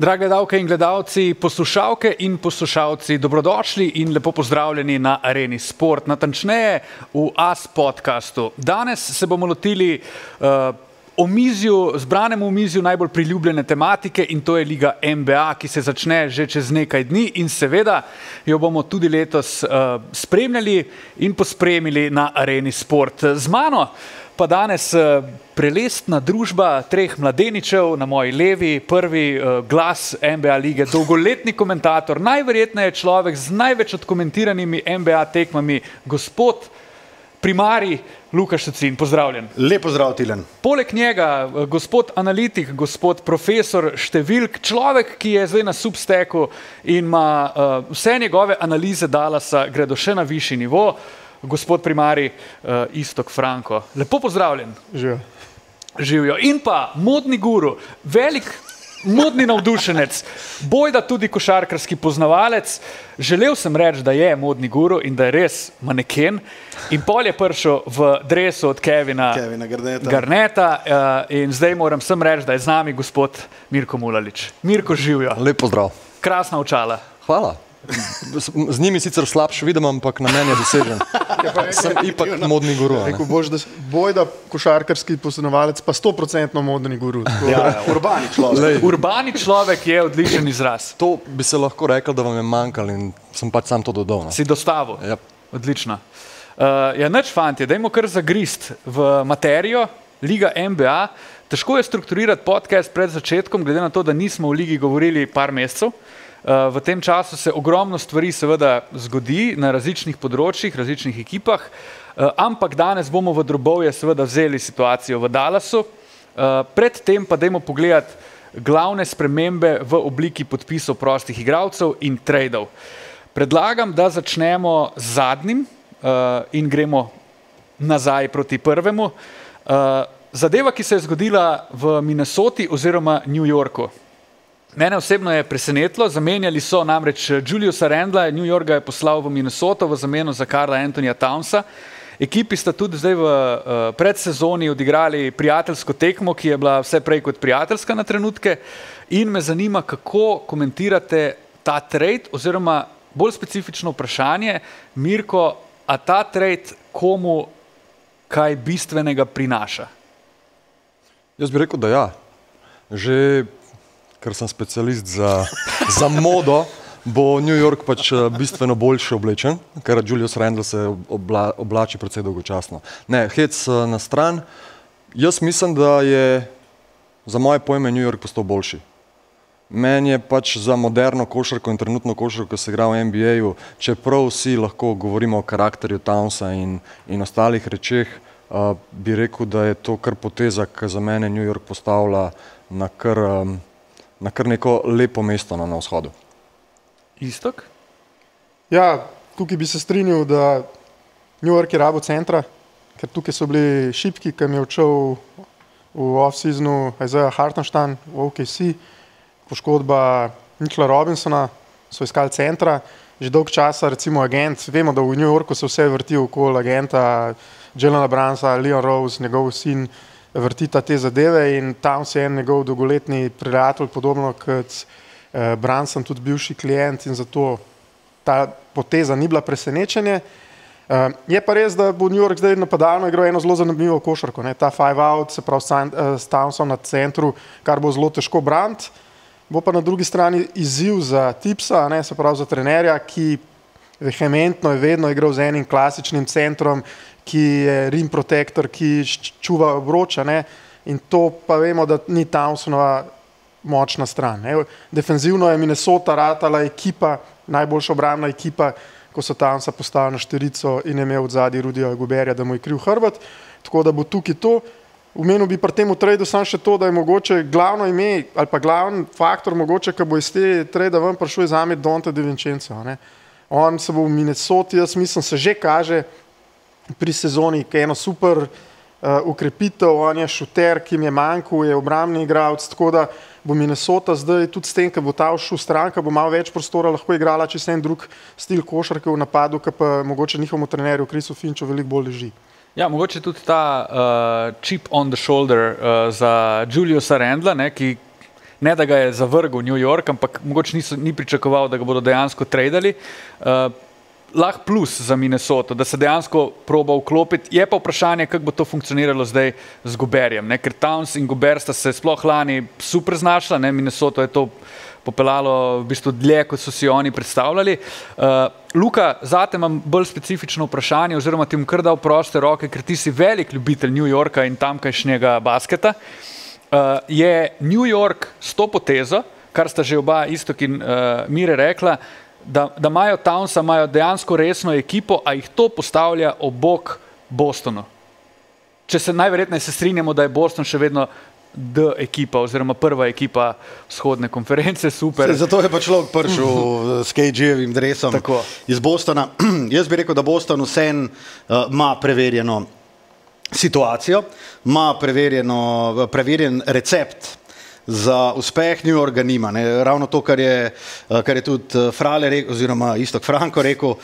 Drage gledalke in gledalci, poslušalke in poslušalci, dobrodošli in lepo pozdravljeni na Areni Sport, natančneje v AS podcastu. Danes se bomo lotili zbranemu omizju najbolj priljubljene tematike in to je Liga NBA, ki se začne že čez nekaj dni in seveda jo bomo tudi letos spremljali in pospremili na Areni Sport. Z mano pa danes prelestna družba treh mladeničev, na moji levi, prvi glas NBA lige, dolgoletni komentator, najverjetneje človek z največ odkomentiranimi NBA tekmami, gospod primarij Luka Šucin, pozdravljen. Lep pozdrav, Tilen. Poleg njega gospod analitik, gospod profesor številk, človek, ki je zdaj na Substacku in ima vse njegove analize Dallasa gredo še na višji nivo, gospod primarij Iztok Franko. Lepo pozdravljen. Živijo. In pa modni guru, velik modni navdušenec, bojda tudi košarkarski poznavalec. Želel sem reči, da je modni guru in da je res maneken. In pol je prišel v dresu od Kevina Garneta in zdaj moram sem reči, da je z nami gospod Mirko Mulalič. Mirko, živijo. Lep pozdrav. Krasna očala. Hvala. Z njimi sicer slabše vidim, ampak na meni je dosežen. Sem ipak modni guru. Rekel boš, da bojda košarkarski poznavalec, pa 100% modni guru. Urbani človek. Urbani človek je odličen izraz. To bi se lahko rekel, da vam je manjkalo in sem pač sam to dodal. Si dostavil. Yep. Odlično. Ja, nič fantje, dajmo kar zagrist v materijo. Liga NBA. Težko je strukturirati podcast pred začetkom, glede na to, da nismo v ligi govorili par mesecev. V tem času se ogromno stvari seveda zgodi na različnih področjih, različnih ekipah, ampak danes bomo v drobovje seveda vzeli situacijo v Dallasu. Predtem pa dajmo pogledati glavne spremembe v obliki podpisov prostih igralcev in tradeov. Predlagam, da začnemo z zadnjim in gremo nazaj proti prvemu. Zadeva, ki se je zgodila v Minnesoti oziroma New Yorku. Mene osebno je presenetilo, zamenjali so namreč Juliusa Randla, New York ga je poslal v Minnesoto v zameno za Karla Anthonyja Townsa. Ekipi sta tudi zdaj v predsezoni odigrali prijateljsko tekmo, ki je bila vse prej kot prijateljska na trenutke in me zanima, kako komentirate ta trade oziroma bolj specifično vprašanje, Mirko, a ta trade komu kaj bistvenega prinaša? Jaz bi rekel, da ja. Že ker sem specialist za modo, bo New York pač bistveno boljše oblečen, ker Julius Randle se oblači precej dolgočasno. Ne, hec na stran. Jaz mislim, da je za moje pojme New York postal boljši. Meni je pač za moderno košarko in trenutno košarko, ko se igra v NBA-ju, čeprav vsi lahko govorimo o karakterju Townsa in ostalih rečeh, bi rekel, da je to kar poteza, ki za mene New York postavlja na kar neko lepo mesto na vzhodu. Istok? Ja, tukaj bi se strinjal, da New York je rabo centra, ker tukaj so bili šipki, ki mi je odšel v off-seasonu Isaiah Hartenstein v OKC, poškodba Mitchella Robinsona, so iskali centra, že dolg časa recimo agent, vemo, da v New Yorku se vse vrti okoli agenta Jalena Brunsa, Leon Rose, njegov sin, vrtita te zadeve in tam se je njegov dolgoletni prijatelj, podobno kot Brunson, tudi bivši klient in zato ta poteza ni bila presenečenje. Je pa res, da bo New York zdaj napadalno igral eno zelo zanimivo košarko. Ta five out, se pravi s Townsom na centru, kar bo zelo težko braniti. Bo pa na drugi strani izziv za tipsa, se pravi za trenerja, ki vehementno je vedno igral z enim klasičnim centrom, ki je rim protector, ki čuva obroča, in to pa vemo, da ni Townsonova močna stran. Defenzivno je Minnesota ratala ekipa, najboljša obrambna ekipa, ko so Townsa postavili na štirico in je imel od zadnji Rudija Goberja, da mu je kriv hrbet, tako da bo tukaj to. Omenil bi pri tem tradu samo še to, da je mogoče glavno ime ali pa glavni faktor mogoče, ki bo iz te trada ven prišel iz Donte DiVincenzo. On se bo v Minnesoti, jaz mislim, se že kaže pri sezoni, ki je eno super ukrepitev, on je šuter, ki jim je manjkal, je obrambni igralec, tako da bo Minnesota zdaj tudi s tem, ki bo ta všel stran, ki bo malo več prostora lahko igrala, če se en drug stil košarke v napadu, ki pa mogoče njihovemu trenerju Chrisu Finchu veliko bolj leži. Ja, mogoče tudi ta chip on the shoulder za Juliusa Randla, ki ne da ga je zavrgel New York, ampak mogoče ni pričakoval, da ga bodo dejansko tradali. Lahko plus za Minnesoto, da se dejansko proba vklopiti. Je pa vprašanje, kako bo to funkcioniralo zdaj z Goberjem, ne? Ker Towns in Gobert sta se sploh lani super znašla, ne? Minnesota je to popeljalo v bistvu dlje, kot so si oni predstavljali. Luka, zate imam bolj specifično vprašanje, oziroma ti bom kar dal proste roke, ker ti si velik ljubitelj New Yorka in tamkajšnjega basketa. Je New York s to potezo, kar sta že oba Istok in Mire rekla, da imajo Townsa, imajo dejansko resno ekipo, a jih to postavlja ob bok Bostonu. Če se najverjetneje se strinjamo, da je Boston še vedno ekipa oziroma prva ekipa vzhodne konference, super. Zato je pa človek prišel s KG-jevim dresom iz Bostona. Jaz bi rekel, da Boston vsem ima preverjeno situacijo, ima preverjen recept za uspeh. New Yorka nima. Ne? Ravno to, kar je tudi Frale rekel, oziroma Istok Franko rekel,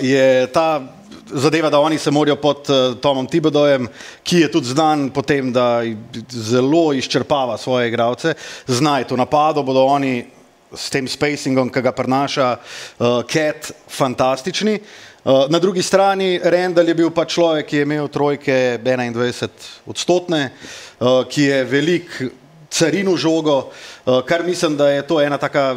je ta zadeva, da oni se morajo pod Tomom Thibodeaujem, ki je tudi znan po tem, da zelo izčrpava svoje igralce, znaj to napado, bodo oni s tem spacingom, ki ga prinaša Cat, fantastični. Na drugi strani Randall je bil pa človek, ki je imel trojke 21%, ki je velik carinu žogo, kar mislim, da je to ena taka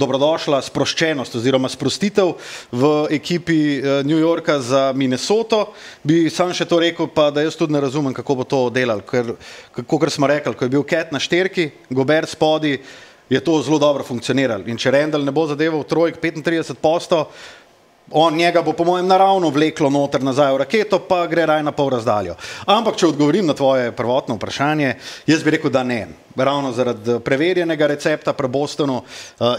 dobrodošla sproščenost oziroma sprostitev v ekipi New Yorka za Minnesoto. Bi sam še to rekel, pa da jaz tudi ne razumem, kako bo to delal, ker, kako smo rekli, ko je bil Cat na šterki, Gobert spodi, je to zelo dobro funkcioniralo. In če Randall ne bo zadeval trojk 35%, njega bo po mojem naravno vleklo noter nazaj v raketo, pa gre raj na pol razdaljo. Ampak, če odgovorim na tvoje prvotno vprašanje, jaz bi rekel, da ne. Ravno zaradi preverjenega recepta pri Bostonu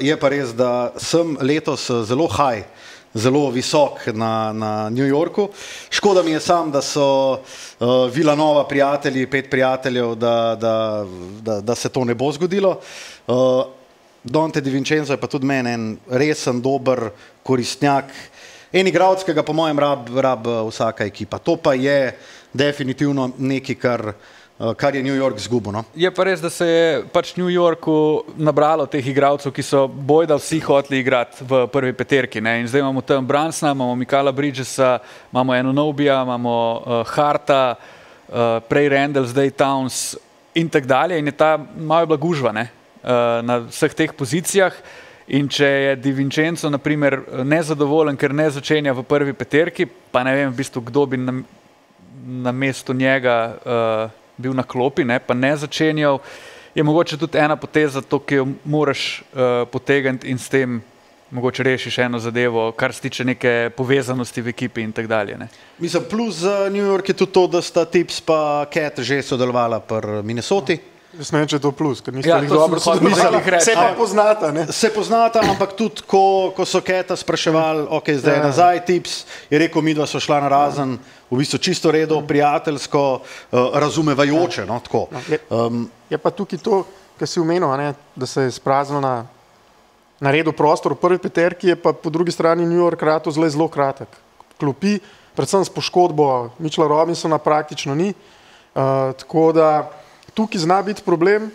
je pa res, da sem letos zelo high, zelo visok na New Yorku. Škoda mi je sam, da so Villanova prijatelji, 5 prijateljev, da se to ne bo zgodilo. Dante DiVincenzo je pa tudi meni en resen, dober koristnjak, en igralec, ki ga po mojem rab vsaka ekipa. To pa je definitivno nekaj, kar je New York izgubil. No? Je pa res, da se je pač New Yorku nabralo teh igralcev, ki so bojda vsi hoteli igrati v prvi peterki. Ne? In zdaj imamo tam Brunsona, imamo Mikala Bridgesa, imamo Anunobyja, imamo Harta, prej Randall, zdaj Towns in tak dalje. In je ta malo bila gužva, ne? Na vseh teh pozicijah. In če je DiVincenzo naprimer nezadovoljen, ker ne začenja v prvi peterki, pa ne vem v bistvu, kdo bi na mesto njega bil na klopi, ne, pa ne začenjal, je mogoče tudi ena poteza, to, ki jo moraš potegniti in s tem mogoče rešiš eno zadevo, kar se tiče neke povezanosti v ekipi in tak dalje. Ne. Mislim, plus za New York je tudi to, da sta Tips pa Cat že sodelovala pri Minnesoti. Jaz ne vem, če je to plus, ker niste jih dobro sodelovali. Se pa poznata, ne? Se poznata, ampak tudi, ko so Cata spraševali, ok, zdaj nazaj Tips, je rekel, midva so šla na razen, v bistvu čisto redo, prijateljsko, razumevajoče, no, tako. Je pa tukaj to, kar si omenil, da se je sprazno naredil prostor v prvi peterki, je pa po drugi strani New York rato zelo kratek. Klopi, predvsem s poškodbo Mitchella Robinsona praktično ni, tako da tukaj zna biti problem,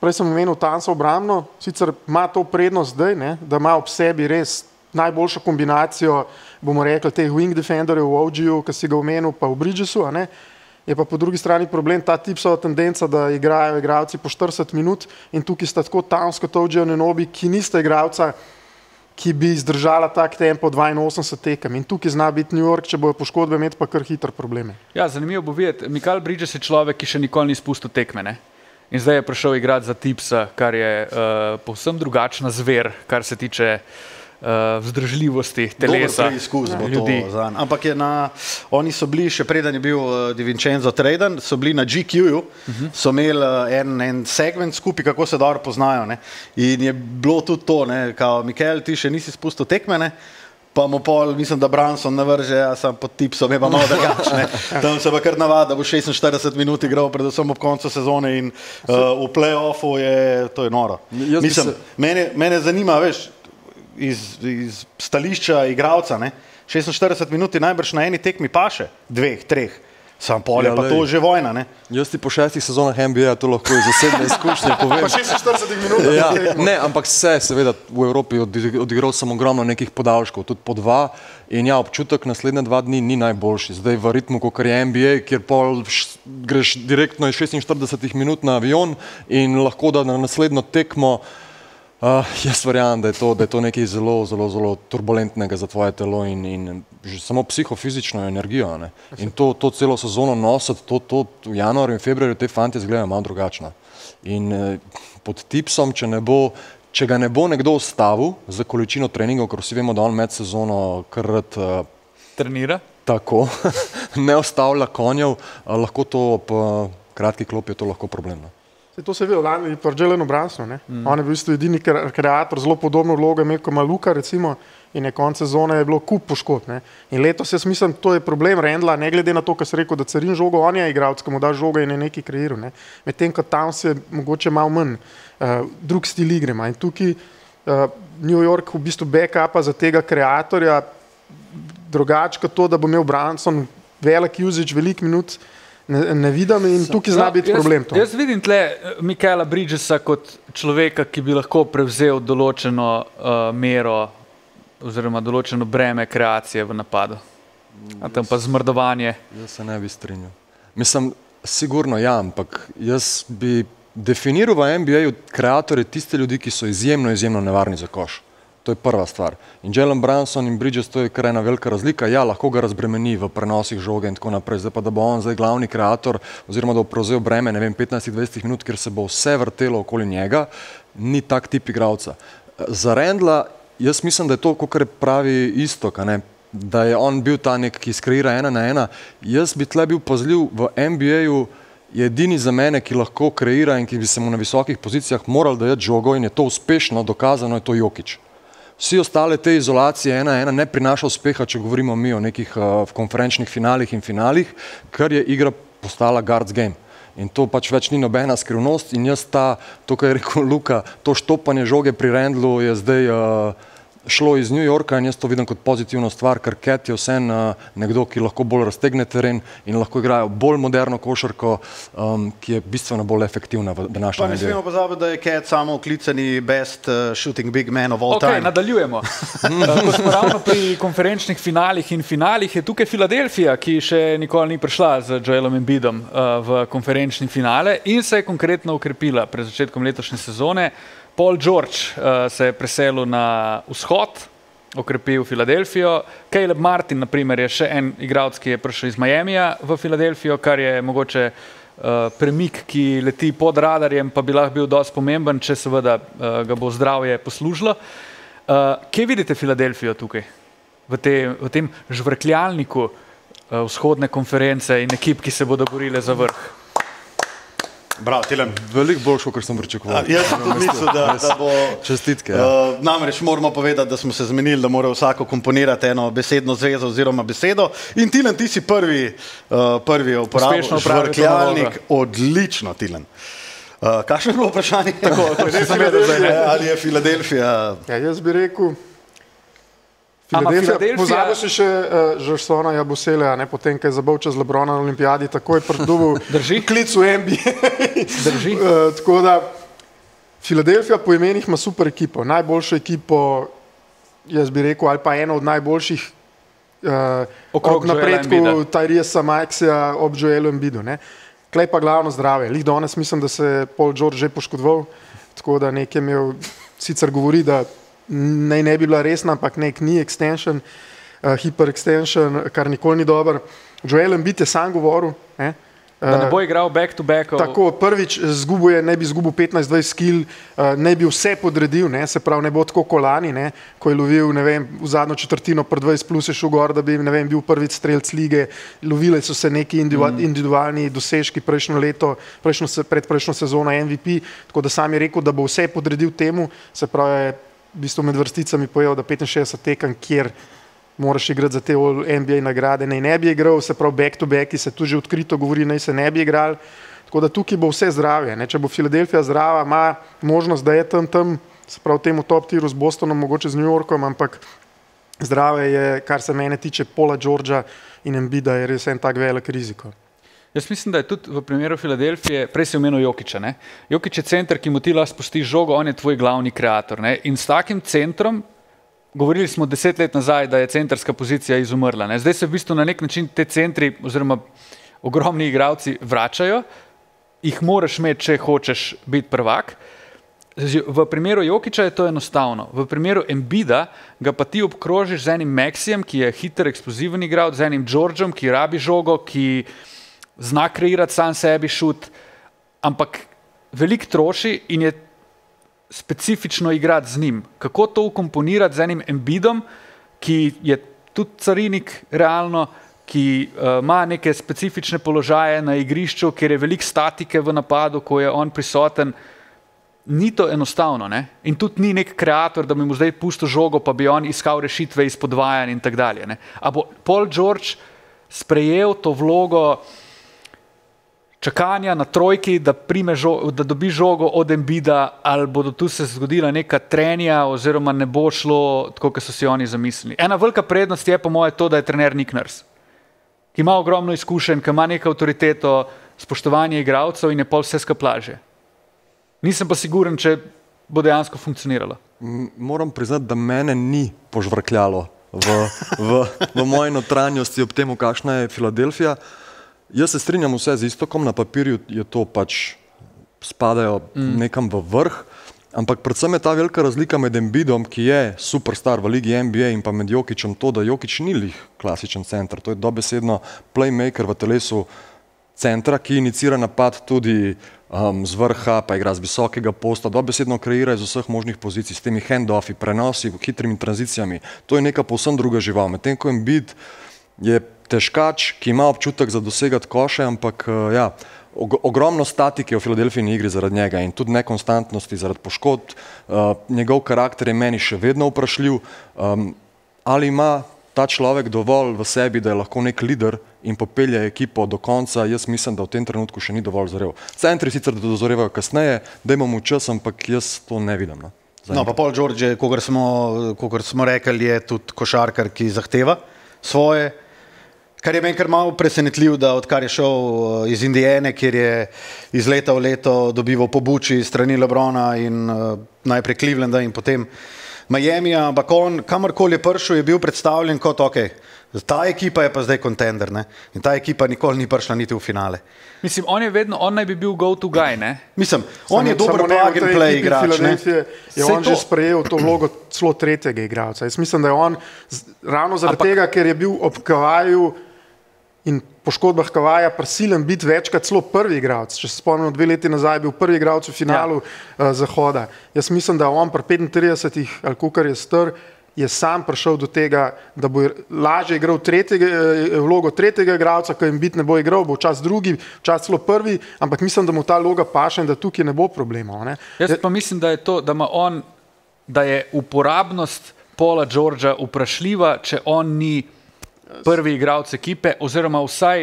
prej sem omenil Townsa obrambno, sicer ima to prednost zdaj, ne, da ima ob sebi res najboljšo kombinacijo, bomo rekli, teh wing defenderjev v OG-ju, ki si ga omenil, pa v Bridgesu, a ne, je pa po drugi strani problem ta Tipsova tendenca, da igrajo igralci po 40 minut in tukaj sta tako Towns kot OG Anunoby, ki nista igralca, ki bi izdržala tak tempo 82 tekem. In tukaj zna biti New York, če bojo poškodbe imeti, pa kar hitro probleme. Ja, zanimivo bo videti. Mikal Bridges je človek, ki še nikoli ni spustil tekme, ne? In zdaj je prišel igrati za Tipsa, kar je povsem drugačna zver, kar se tiče vzdržljivosti telesa ljudi. Ampak oni so bili, še preden je bil DiVincenzo traden, so bili na GQ-ju, so imeli en segment skupaj, kako se dobro poznajo. Ne? In je bilo tudi to, ne? Kao, Mikel, ti še nisi spustil tekme, ne? Pa mu pol, mislim, da Brunson ne vrže, jaz sem pod Tipsom, je pa malo drugačne. Tam se pa kar navada, da bo 46 minut igral, predvsem ob koncu sezone in v play-offu to je noro. Mislim, mene zanima, veš, iz stališča igralca, ne, 46 minut najbrž na eni tekmi paše, 2, 3. Sam polje, pa to že vojna, ne? Jaz ti po 6 sezonah NBA to lahko iz zasebne izkušnje povem. Pa 46 minut. Ja, ne, ampak seveda v Evropi odigral sem ogromno nekih podaljškov, tudi po 2 in ja, občutek naslednje 2 dni ni najboljši. Zdaj v ritmu, kakor je NBA, kjer pol greš direktno iz 46 minut na avion in lahko da na naslednjo tekmo. Jaz verjamem, da je to nekaj zelo, zelo, zelo turbulentnega za tvoje telo in že samo psihofizično energijo. Ne? In to celo sezono nositi, to v januarju in februarju te fante izgledajo malo drugačno. In pod tipsom, če ga ne bo nekdo ustavil za količino treningov, ker vsi vemo, da on med sezono kar rad trenira. Tako, ne ostavlja konjev, lahko to ob kratki klopi je to lahko problemno. To se je videlo lani pri Jelenu Brunsonu. On je v bistvu edini kreator, zelo podobno vlogo imel kot Luka, recimo, in je konec sezone je bilo kup poškodb. In letos jaz mislim, to je problem Randla, ne glede na to, kar se rekel, da carin žogo, on je igralec, ki mu da žogo in je nekaj kreiral. Medtem, ko tam se mogoče malo manj drug stil igre ima. In tukaj New York v bistvu backupa za tega kreatorja, drugače kot to, da bo imel Brunson velik usage, velik minut, ne vidim in tukaj zna biti problem to. Jaz vidim tle Michaela Bridgesa kot človeka, ki bi lahko prevzel določeno mero oziroma določeno breme kreacije v napadu. A tam pa zmrdovanje. Jaz se ne bi strinjal. Mislim, sigurno ja, ampak jaz bi definiral v NBA-ju kreatorje tiste ljudi, ki so izjemno, izjemno nevarni za koš. To je prva stvar. In Jalen Brunson in Bridges, to je kar ena velika razlika. Ja, lahko ga razbremeni v prenosih žoge in tako naprej. Zdaj pa, da bo on zdaj glavni kreator oziroma da bo prevzel breme, ne vem, 15-20 minut, kjer se bo vse vrtelo okoli njega, ni tak tip igralca. Za Randla, jaz mislim, da je to, kakor pravi Istok, da je on bil ta nek, ki skreira 1-1. Jaz bi tle bil pazljiv v NBA-ju, je edini za mene, ki lahko kreira in ki bi se mu na visokih pozicijah moral dajati žogo in je to uspešno, dokazano je to Jokić. Vsi ostale te izolacije 1-1 ne prinaša uspeha, če govorimo mi o nekih konferenčnih finalih in finalih, ker je igra postala guards game. In to pač več ni nobena skrivnost in jaz to, kar je rekel Luka, to štopanje žoge pri Randlu je zdaj šlo iz New Yorka in jaz to vidim kot pozitivno stvar, ker Cat je vseeno nekdo, ki lahko bolj raztegne teren in lahko igrajo bolj moderno košarko, ki je bistveno bolj efektivna v današnjem NBA. Pa ne smemo pozabiti, da je Cat samo oklicani best shooting big man of all time. Nadaljujemo. Ko smo ravno pri konferenčnih finalih in finalih, je tukaj Filadelfija, ki še nikoli ni prišla z Joelom Embiidom v konferenčni finale in se je konkretno ukrepila pred začetkom letošnje sezone. Paul George se je preselil na vzhod, okrepil Filadelfijo. Caleb Martin, na primer, je še en igralec, ki je prišel iz Miamija v Filadelfijo, kar je mogoče premik, ki leti pod radarjem, pa bi lahko bil dosti pomemben, če seveda ga bo zdravje poslužilo. Kje vidite Filadelfijo tukaj? V tem žvrkljalniku vzhodne konference in ekip, ki se bodo borile za vrh? Bravo, Tilen. Veliko boljšo, kot sem pričakoval. Jaz sem tudi mislil, da bo... Čestitke. Namreč moramo povedati, da smo se zmenili, da mora vsako komponirati eno besedno zvezo oziroma besedo. In Tilen, ti si prvi uporabil žvrkljalnik. Odlično, Tilen. Kakšno je bilo vprašanje? Ali je Filadelfija? Ja, jaz bi rekel... Filadelfija, pozabil si še Žersona Jabusele, potem, kaj je zabavil čez Lebrona na olimpijadi, takoj pridobil klic v NBA. Drži. Tako da, Filadelfija po imenih ima super ekipo, najboljšo ekipo, jaz bi rekel, ali pa eno od najboljših ob napredku Tyrese Maxeya ob Joelu Embiidu. Klej pa glavno zdravje. Lih danes mislim, da se je Paul George že poškodoval, tako da nekaj imel, sicer govori, da naj ne bi bila resna, ampak nek ni extension, hyper-extension, kar nikoli ni dober. Joel Embiid je sam govoril. Da ne bo igral back-to-back. Tako, prvič ne bi izgubil 15-20 skill, ne bi vse podredil, se pravi, ne bo tako kolani, ko je lovil, ne vem, v zadnjo četrtino pri 20 plus je šel gor, da bi, ne vem, bil prvi strelc lige, lovile so se neki individualni dosežki prejšnjo leto, predprejšnjo sezono MVP, tako da sam je rekel, da bo vse podredil temu, se pravi, v bistvu med vrsticami povedal, da 65 tekem, kjer moraš igrati za te NBA nagrade, ne bi igral, se pravi back-to-back, ki se tu že odkrito govori, naj se ne bi igral, tako da tukaj bo vse zdravje. Če bo Filadelfija zdrava, ima možnost, da je tam, se pravi temu top tiru z Bostonom, mogoče z New Yorkom, ampak zdrave je, kar se mene tiče, Paula Georgea in Embiida, je res en tak velik riziko. Jaz mislim, da je tudi v primeru Filadelfije, prej si omenil Jokića, ne? Jokić je center, ki mu ti lahko spusti žogo, on je tvoj glavni kreator, ne? In s takim centrom, govorili smo 10 let nazaj, da je centarska pozicija izumrla, ne? Zdaj se v bistvu na nek način te centri oziroma ogromni igralci vračajo, jih moraš imeti, če hočeš biti prvak. V primeru Jokića je to enostavno. V primeru Embida ga pa ti obkrožiš z enim Maxijem, ki je hiter, eksploziven igralec, z enim Georgeom, ki rabi žogo, ki zna kreirati sam sebi šut, ampak veliko troši in je specifično igrati z njim. Kako to ukomponirati z enim Embidom, ki je tudi carinik realno, ki ima neke specifične položaje na igrišču, kjer je veliko statike v napadu, ko je on prisoten. Ni to enostavno, ne? In tudi ni nek kreator, da bi mu zdaj pustil žogo, pa bi on iskal rešitve iz podvajanja in tako dalje. A bo Paul George sprejel to vlogo čakanja na trojki, da dobi žogo od Embida, ali bodo tu se zgodila neka trenja, oziroma ne bo šlo tako, kot so si oni zamislili. Ena velika prednost je po moje to, da je trener Nick Nurse, ki ima ogromno izkušenj, ki ima neko avtoriteto, spoštovanje igralcev in je pol vse skaplaže. Nisem pa siguren, če bo dejansko funkcioniralo. Moram priznati, da mene ni požvrkljalo v moji notranjosti ob temu, kakšna je Filadelfija. Jaz se strinjam vse z Istokom, na papirju je to pač spadajo nekam v vrh, ampak predvsem je ta velika razlika med Embidom, ki je superstar v ligi NBA, in pa med Jokićem to, da Jokić ni lih klasičen center. To je dobesedno playmaker v telesu centra, ki inicira napad tudi z vrha, pa igra z visokega posta, dobesedno kreira iz vseh možnih pozicij, s temi hand-offi, prenosi, hitrimi tranzicijami. To je neka povsem druga žival. Medtem ko Embiid je težkač, ki ima občutek za dosegati koše, ampak ja, ogromno statike v Filadelfijini igri zaradi njega in tudi nekonstantnosti zaradi poškodb. Njegov karakter je meni še vedno vprašljiv. Ali ima ta človek dovolj v sebi, da je lahko nek lider in popelje ekipo do konca? Jaz mislim, da v tem trenutku še ni dovolj zrel. Centri sicer dozorevajo kasneje, dajmo mu čas, ampak jaz to ne vidim. No, pa Paul George, kogar smo rekli, je tudi košarkar, ki zahteva svoje. Kar je meni kar malo presenetljiv, da odkar je šel iz Indijane, kjer je iz leta v leto dobival po buči strani LeBrona in najprej Clevelanda in potem Miamija, ampak on, kamorkoli je prišel, je bil predstavljen kot, ok, ta ekipa je pa zdaj kontender, ne? In ta ekipa nikoli ni prišla niti v finale. Mislim, on naj bi bil go-to guy, ne? Mislim, on je dober plug and play igrač, ne? Je on že sprejel to vlogo celo tretjega igralca. Jaz mislim, da je on ravno zaradi tega, ker je bil ob Kavaju in poškodbah Kavaja prisilen biti večkrat celo prvi igralec. Če se spomnim, 2 leti nazaj je bil prvi igralec v finalu Zahoda. Jaz mislim, da on pri 35, ali kolikor je star, je sam prišel do tega, da bo lažje igral vlogo tretjega igralca, ko jim biti ne bo igral, bo včasih drugi, včasih celo prvi, ampak mislim, da mu ta vloga paše in da tukaj ne bo problemov. Ne? Jaz pa mislim, da je to, da je uporabnost Paula Georgea vprašljiva, če on ni prvi igralec ekipe, oziroma vsaj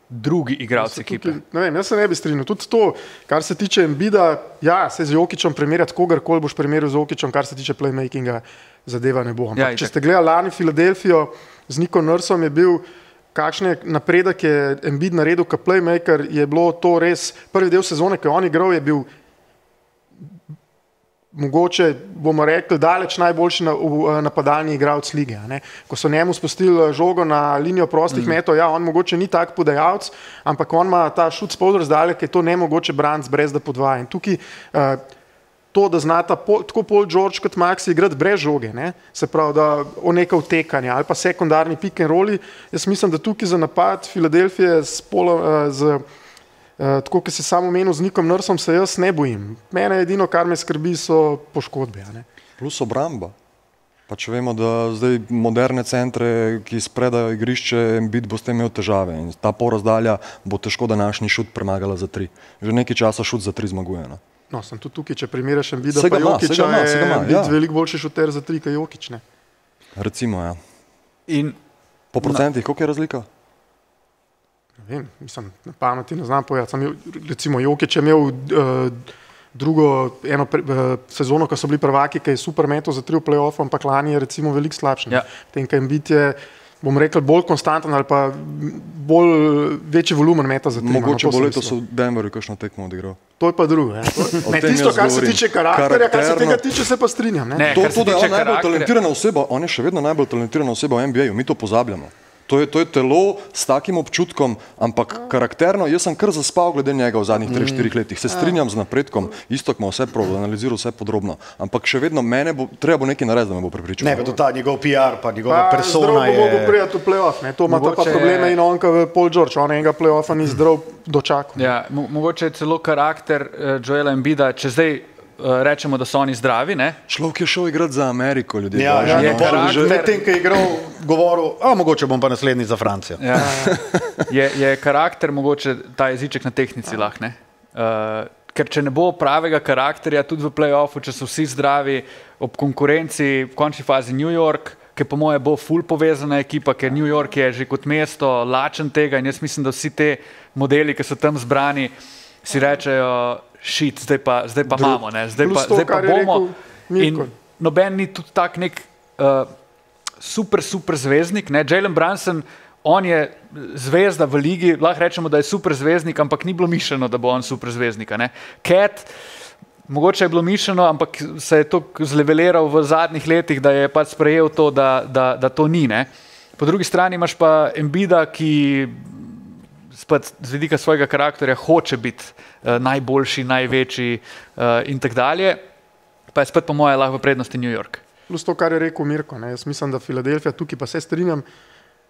drugi igralec ekipe. Ne vem, jaz se ne bi strinjal. Tudi to, kar se tiče Embida, ja, se z Jokićem primerjati, kogarkoli boš primerjal z Jokićem, kar se tiče playmakinga, zadeva ne bo. Ampak če ste gledali lani Filadelfijo z Nico Nursom, je bil kakšen napredek je Embiid naredil kot playmaker, je bilo to res, prvi del sezone, ki je on igral, je bil mogoče, bomo rekli, daleč najboljši napadalni igralec lige. Ne? Ko so njemu spustili žogo na linijo prostih metov, ja, on mogoče ni tak podajalec, ampak on ima ta šut s pol razdalje, ki je to nemogoče braniti brez da podvaja. In tukaj to, da znata tako Paul George kot Maxi igrati brez žoge, ne? Se pravi, da o neka utekanja ali pa sekundarni pick and rolli, jaz mislim, da tukaj za napad Filadelfije tako, kot si samo omenil z Nickom Nursom, se jaz ne bojim. Mene edino, kar me skrbi, so poškodbe. Ne? Plus obramba. Pa če vemo, da zdaj moderne centre, ki spredajo igrišče, Embiid bo s tem imel težave. In ta porazdalja bo težko današnji šut premagala za 3. Že nekaj časa šut za 3 zmaguje. Ne? No, sem tudi tukaj, če primeraš Embida pa Jokića, je Embiid veliko boljši šuter za 3, kot Jokić. Ne? Recimo, ja. In po procentih, koliko je razlika? Ne vem, mislim, na pameti ne znam povedati. Recimo Jokić je imel eno sezono, ko so bili prvaki, ki je super metal za 3 v play-offu, ampak lani je recimo veliko slabši. Ja. Tem, kaj Embiid je bom rekel, bolj konstanten ali pa večji volumen meta za tri. Mogoče bo letos v Denverju kakšno tekmo odigral. To je pa drugo. Tisto, kar se tiče karakterja, kar se tega tiče, se pa strinjam. To, da je on najbolj talentirana oseba, on je še vedno najbolj talentirana oseba v NBA-ju, mi to pozabljamo. To je telo s takim občutkom, ampak karakterno, jaz sem kar zaspal glede njega v zadnjih 3-4 letih. Se strinjam z napredkom, Iztok ima vse prav, analiziral vse podrobno, ampak še vedno treba bo nekaj narediti, da me bo prepričal. Ne, pa to ta njegov PR, pa njegova persona je... Zdrav bo mogel prijati v play-off, to ima pa probleme in onka v Paul George, on enega play-offa ni zdrav dočakal. Ja, mogoče je celo karakter Joela Embida, če zdaj rečemo, da so oni zdravi, ne? Človek je šel igrati za Ameriko, ljudje. Medtem, ko je igral, govoril, mogoče bom pa naslednji za Francijo. Je karakter mogoče ta jeziček na tehnici lahko, ne? Ker če ne bo pravega karakterja tudi v play-offu, če so vsi zdravi ob konkurenci, v končni fazi New York, ki po moje bo ful povezana ekipa, ker New York je že kot mesto lačen tega in jaz mislim, da vsi te modeli, ki so tam zbrani, si rečejo, shit, zdaj pa imamo, ne? Zdaj pa bomo. In noben ni tudi tak nek super zvezdnik, ne? Jalen Brunson, on je zvezda v ligi, lahko rečemo, da je super zvezdnik, ampak ni bilo mišljeno, da bo on super zvezdnika, ne? Cat, mogoče je bilo mišljeno, ampak se je to zleveliral v zadnjih letih, da je pač sprejel to, da to ni, ne? Po drugi strani imaš pa Embida, ki z vidika svojega karakterja hoče biti najboljši, največji in tak dalje, pa je spet po moje lahko v prednosti New York. Plus to, kar je rekel Mirko, jaz mislim, da Filadelfija, tukaj pa se strinjam,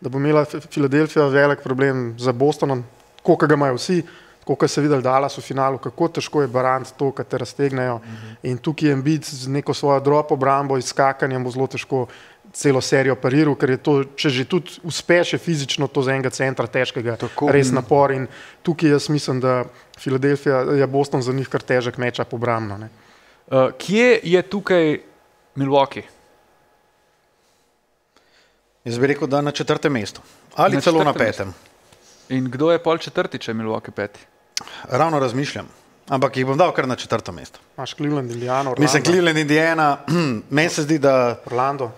da bo imela Filadelfija velik problem za Bostonom, koliko ga imajo vsi, koliko se videli Dallas v finalu, kako težko je barant to, kad te raztegnejo in tukaj je Embiid z neko svojo drop obrambo, izskakanjem bo zelo težko celo serijo pariral, ker je to, če že tudi uspeš, je fizično to za enega centra težkega, res napor in tukaj jaz mislim, da Filadelfija je Boston za njih kar težek matchup obrambno. Kje je tukaj Milwaukee? Jaz bi rekel, da na 4. mestu. Ali celo na 5. In kdo je pol 4., če je Milwaukee 5? Ravno razmišljam. Ampak jih bom dal kar na 4. mesto. Imaš Cleveland, Indiana, Orlando. Mislim, Cleveland, Indiana, meni se zdi, da... Orlando.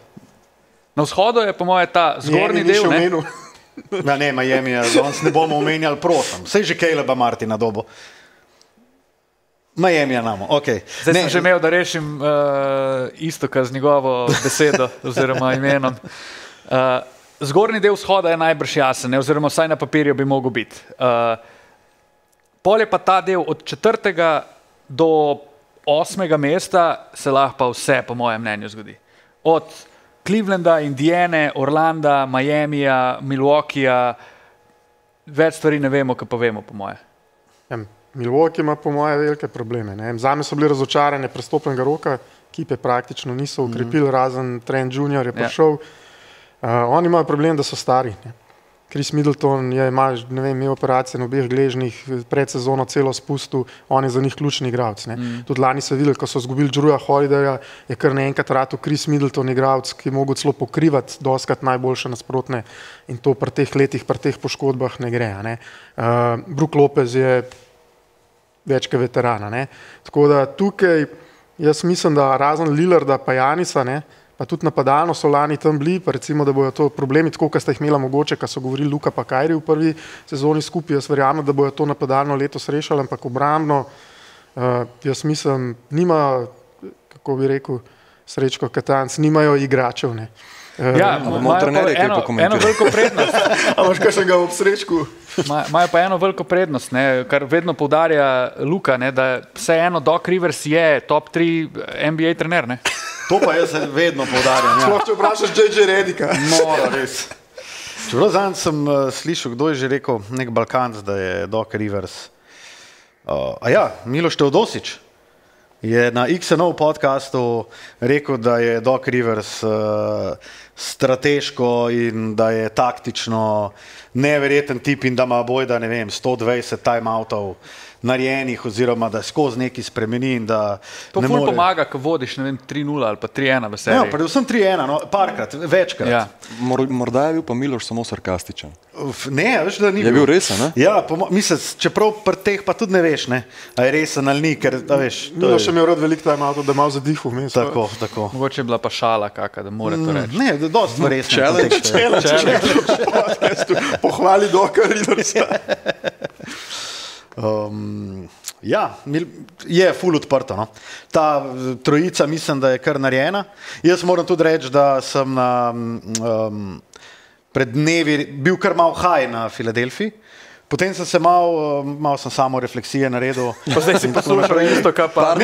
Na vzhodu je po moje ta zgornji del, ne? Ne, Miami, danes ne bomo omenjali, prosim. Sej že Caleba Martina dobo. Miami namo, okej. Zdaj sem že imel, da rešim Istoka z njegovo besedo oziroma imenom. Zgornji del vzhoda je najbrž jasen, oziroma vsaj na papirju bi mogel biti. Pol je pa ta del od 4. do 8. mesta se lahko pa vse, po mojem mnenju, zgodi. Od Clevelanda, Indiane, Orlanda, Miamija, Milwaukeeja, več stvari ne vemo, kaj pa vemo, po moje. Milwaukee ima po moje velike probleme. Zame so bili razočarane prestopljenega roka, ekipe praktično niso ukrepili, razen Trent Junior je prišel. Oni imajo problem, da so stari. Chris Middleton je imel operacije na obeh gležnjih, pred sezono celo spustil, on je za njih ključni igralec. Tudi lani se videli, ko so izgubili Drewa Holidayja, je kar naenkrat ratal Chris Middleton igralec, ki je mogel celo pokrivati doskrat najboljše nasprotne in to pri teh letih, pri teh poškodbah ne gre. Brook Lopez je več kot veterana. Tako da tukaj jaz mislim, da razen Lillarda pa Janisa, pa tudi napadalno so lani tam bili, pa recimo, da bojo to problemi, tako kot ste jih imela mogoče, ko so govorili Luka pa Kyrie v prvi sezoni skupaj, jaz verjamem, da bojo to napadalno letos rešili, ampak obrambno, jaz mislim, nima, kako bi rekel, Srečko Katanc, nimajo igračev. Ja, imajo eno veliko prednost. Amaš kakšnega ob Srečku? Imajo pa eno veliko prednost, kar vedno poudarja Luka, da vseeno Doc Rivers je top 3 NBA trener. To pa jaz vedno poudarjam. Sploh če vprašaš JJ Redika. Mora, res. Čeprav zadnjič sem slišal, kdo je že rekel, nek Balkanc, da je Doc Rivers. Miloš Teodosič je na XNO podcastu rekel, da je Doc Rivers strateško in da je taktično neverjeten tip in da ima bojda, 120 timeoutov narejenih oziroma da skozi neki spremeni in da to ful pomaga, ko vodiš 3-0 ali pa 3-1 v seriji. Ja, predvsem 3-1, parkrat, večkrat. Ja. Morda je bil pa Miloš samo sarkastičen. Ne, veš, da ni bil. Je bil resen, ne? Ja, mislim, čeprav pri teh pa tudi ne veš, a je resen ali ni, ker, veš. Miloš je imel rad veliko timeoutov, da malo zadihu vmes. Tako. Mogoče je bila pa šala kaka, da mora to reči. Ne, dosti resno. Pohvali Doka Riversa. Je ful odprto. No. Ta trojica mislim, da je kar narejena. Jaz moram tudi reči, da sem pred dnevi bil kar mal high na Filadelfiji. Potem sem se malo sem samo refleksije naredil. Pa zdaj si poslušal isto, kaj pa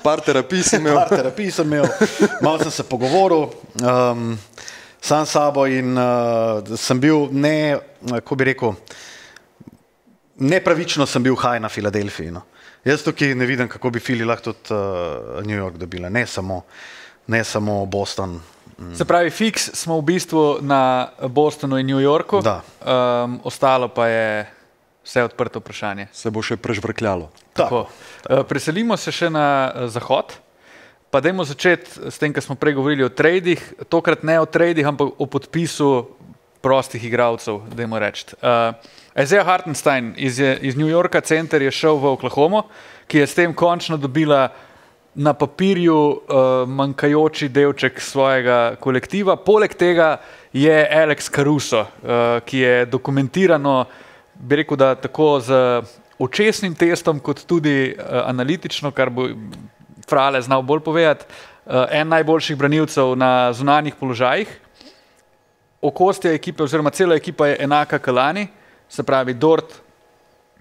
Par terapij sem imel. Malo sem se pogovoril sam s sabo in sem bil nepravično sem bil high na Filadelfiji. No. Jaz tukaj ne vidim, kako bi Fili lahko tudi New York dobila, ne samo Boston. Se pravi, fiks smo v bistvu na Bostonu in New Yorku, ostalo pa je vse odprto vprašanje. Se bo še prežvrkljalo. Tako. Preselimo se še na zahod, pa dajmo začeti s tem, kar smo prej govorili o tradih, tokrat ne o tradih, ampak o podpisu prostih igralcev, dajmo reči. Isaiah Hartenstein iz New Yorka center je šel v Oklahomo, ki je s tem končno dobila na papirju manjkajoči delček svojega kolektiva. Poleg tega je Alex Caruso, ki je dokumentirano, bi rekel, da tako z očesnim testom, kot tudi analitično, kar bo Frale znal bolj povedati, en najboljših branilcev na zunanjih položajih. Okostja ekipe oziroma cela ekipa je enaka kot lani, se pravi Dort,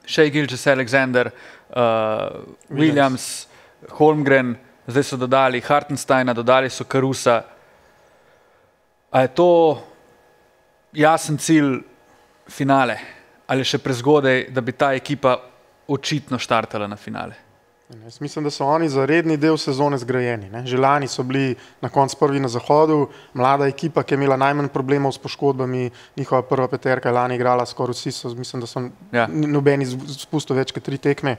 Shai Gilgeous-Alexander, Williams, Holmgren, zdaj so dodali Hartensteina, dodali so Carusa. A je to jasen cilj finale? Ali še prezgodaj, da bi ta ekipa očitno štartala na finale? Jaz mislim, da so oni za redni del sezone zgrajeni. Že lani so bili na koncu prvi na zahodu, mlada ekipa, ki je imela najmanj problemov s poškodbami, njihova prva peterka je lani igrala skoraj vsi, mislim, da so nobeni spustil več kot 3 tekme.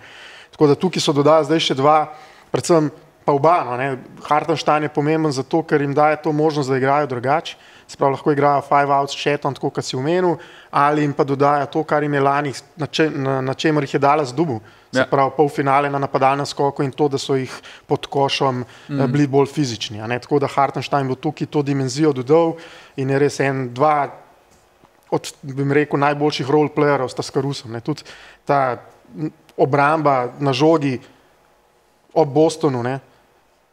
Tako da tukaj so dodali zdaj še 2, predvsem pa oba. Hartenstein je pomemben zato, ker jim daje to možnost, da igrajo drugače. Sprav lahko igrajo 5 out s chatom, tako kot si omenil, ali jim pa dodaja to, kar jim je lani, na čemer jih je Dallas dobil. Se pravi, polfinale na napadalnem skoku in to, da so jih pod košom bili bolj fizični. Tako da Hartenstein bo tukaj to dimenzijo dodal in je res 2 od, bim rekel, najboljših roleplayerov sta s Carusom. Tudi ta obramba na žogi ob Bostonu,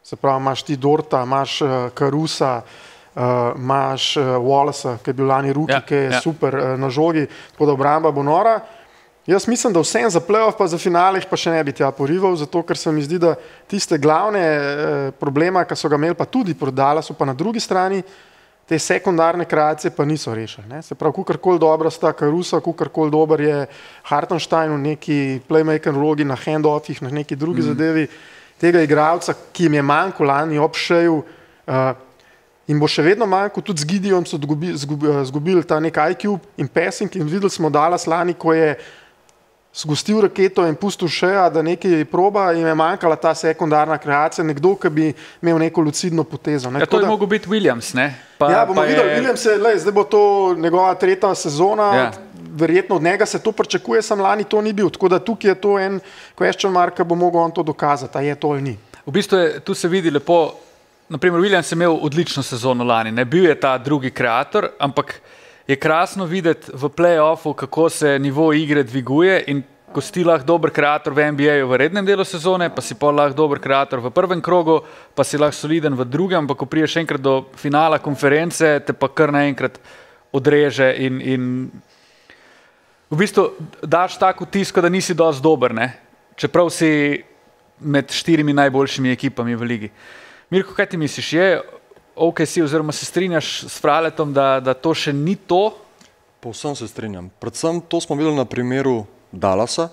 se pravi, imaš ti Dorta, imaš Carusa, imaš Wallace, ki je bil lani rookie, ki je super na žogi, tako da obramba bo nora. Jaz mislim, da vsem za playoff pa za finale pa še ne bi tja porival, zato ker se mi zdi, da tiste glavne problema, ki so ga imeli pa tudi prodala, so pa na drugi strani, te sekundarne kreacije pa niso rešili. Se pravi, kukarkoli dobra sta Caruso, kukarkoli dober je Hartenstein v neki playmaker vlogi na handoffih, na neki drugi zadevi, tega igralca, ki jim je manjko lani ob Shaiu, in bo še vedno manjko, tudi z Gideon so zgubili ta nek IQ in passing in videli smo Dallas lani, ko je zgostil raketo in pustil Shaia, da nekaj proba in je manjkala ta sekundarna kreacija, nekdo, ki bi imel neko lucidno potezo. To je mogel biti Williams, ne? Bomo videli, Williams je, zdaj bo to njegova 3. sezona, verjetno od njega se to pričakuje, sam lani to ni bil, tako da tukaj je to en question mark, ki bo mogel on to dokazati, a je to ali ni. V bistvu tu se vidi lepo, naprimer Williams je imel odlično sezono lani, bil je ta drugi kreator, ampak je krasno videti v play-offu, kako se nivo igre dviguje in ko si lahko dober kreator v NBA-ju v rednem delu sezone, pa si pa lahko dober kreator v prvem krogu, pa si lahko soliden v drugem, ampak ko priješ enkrat do finala konference, te pa kar naenkrat odreže in v bistvu daš tako vtis, da nisi dosti dober, čeprav si med 4 najboljšimi ekipami v ligi. Mirko, kaj ti misliš, je OKC oziroma se strinjaš s Fraletom, da to še ni to? Povsem se strinjam. Predvsem to smo videli na primeru Dallasa,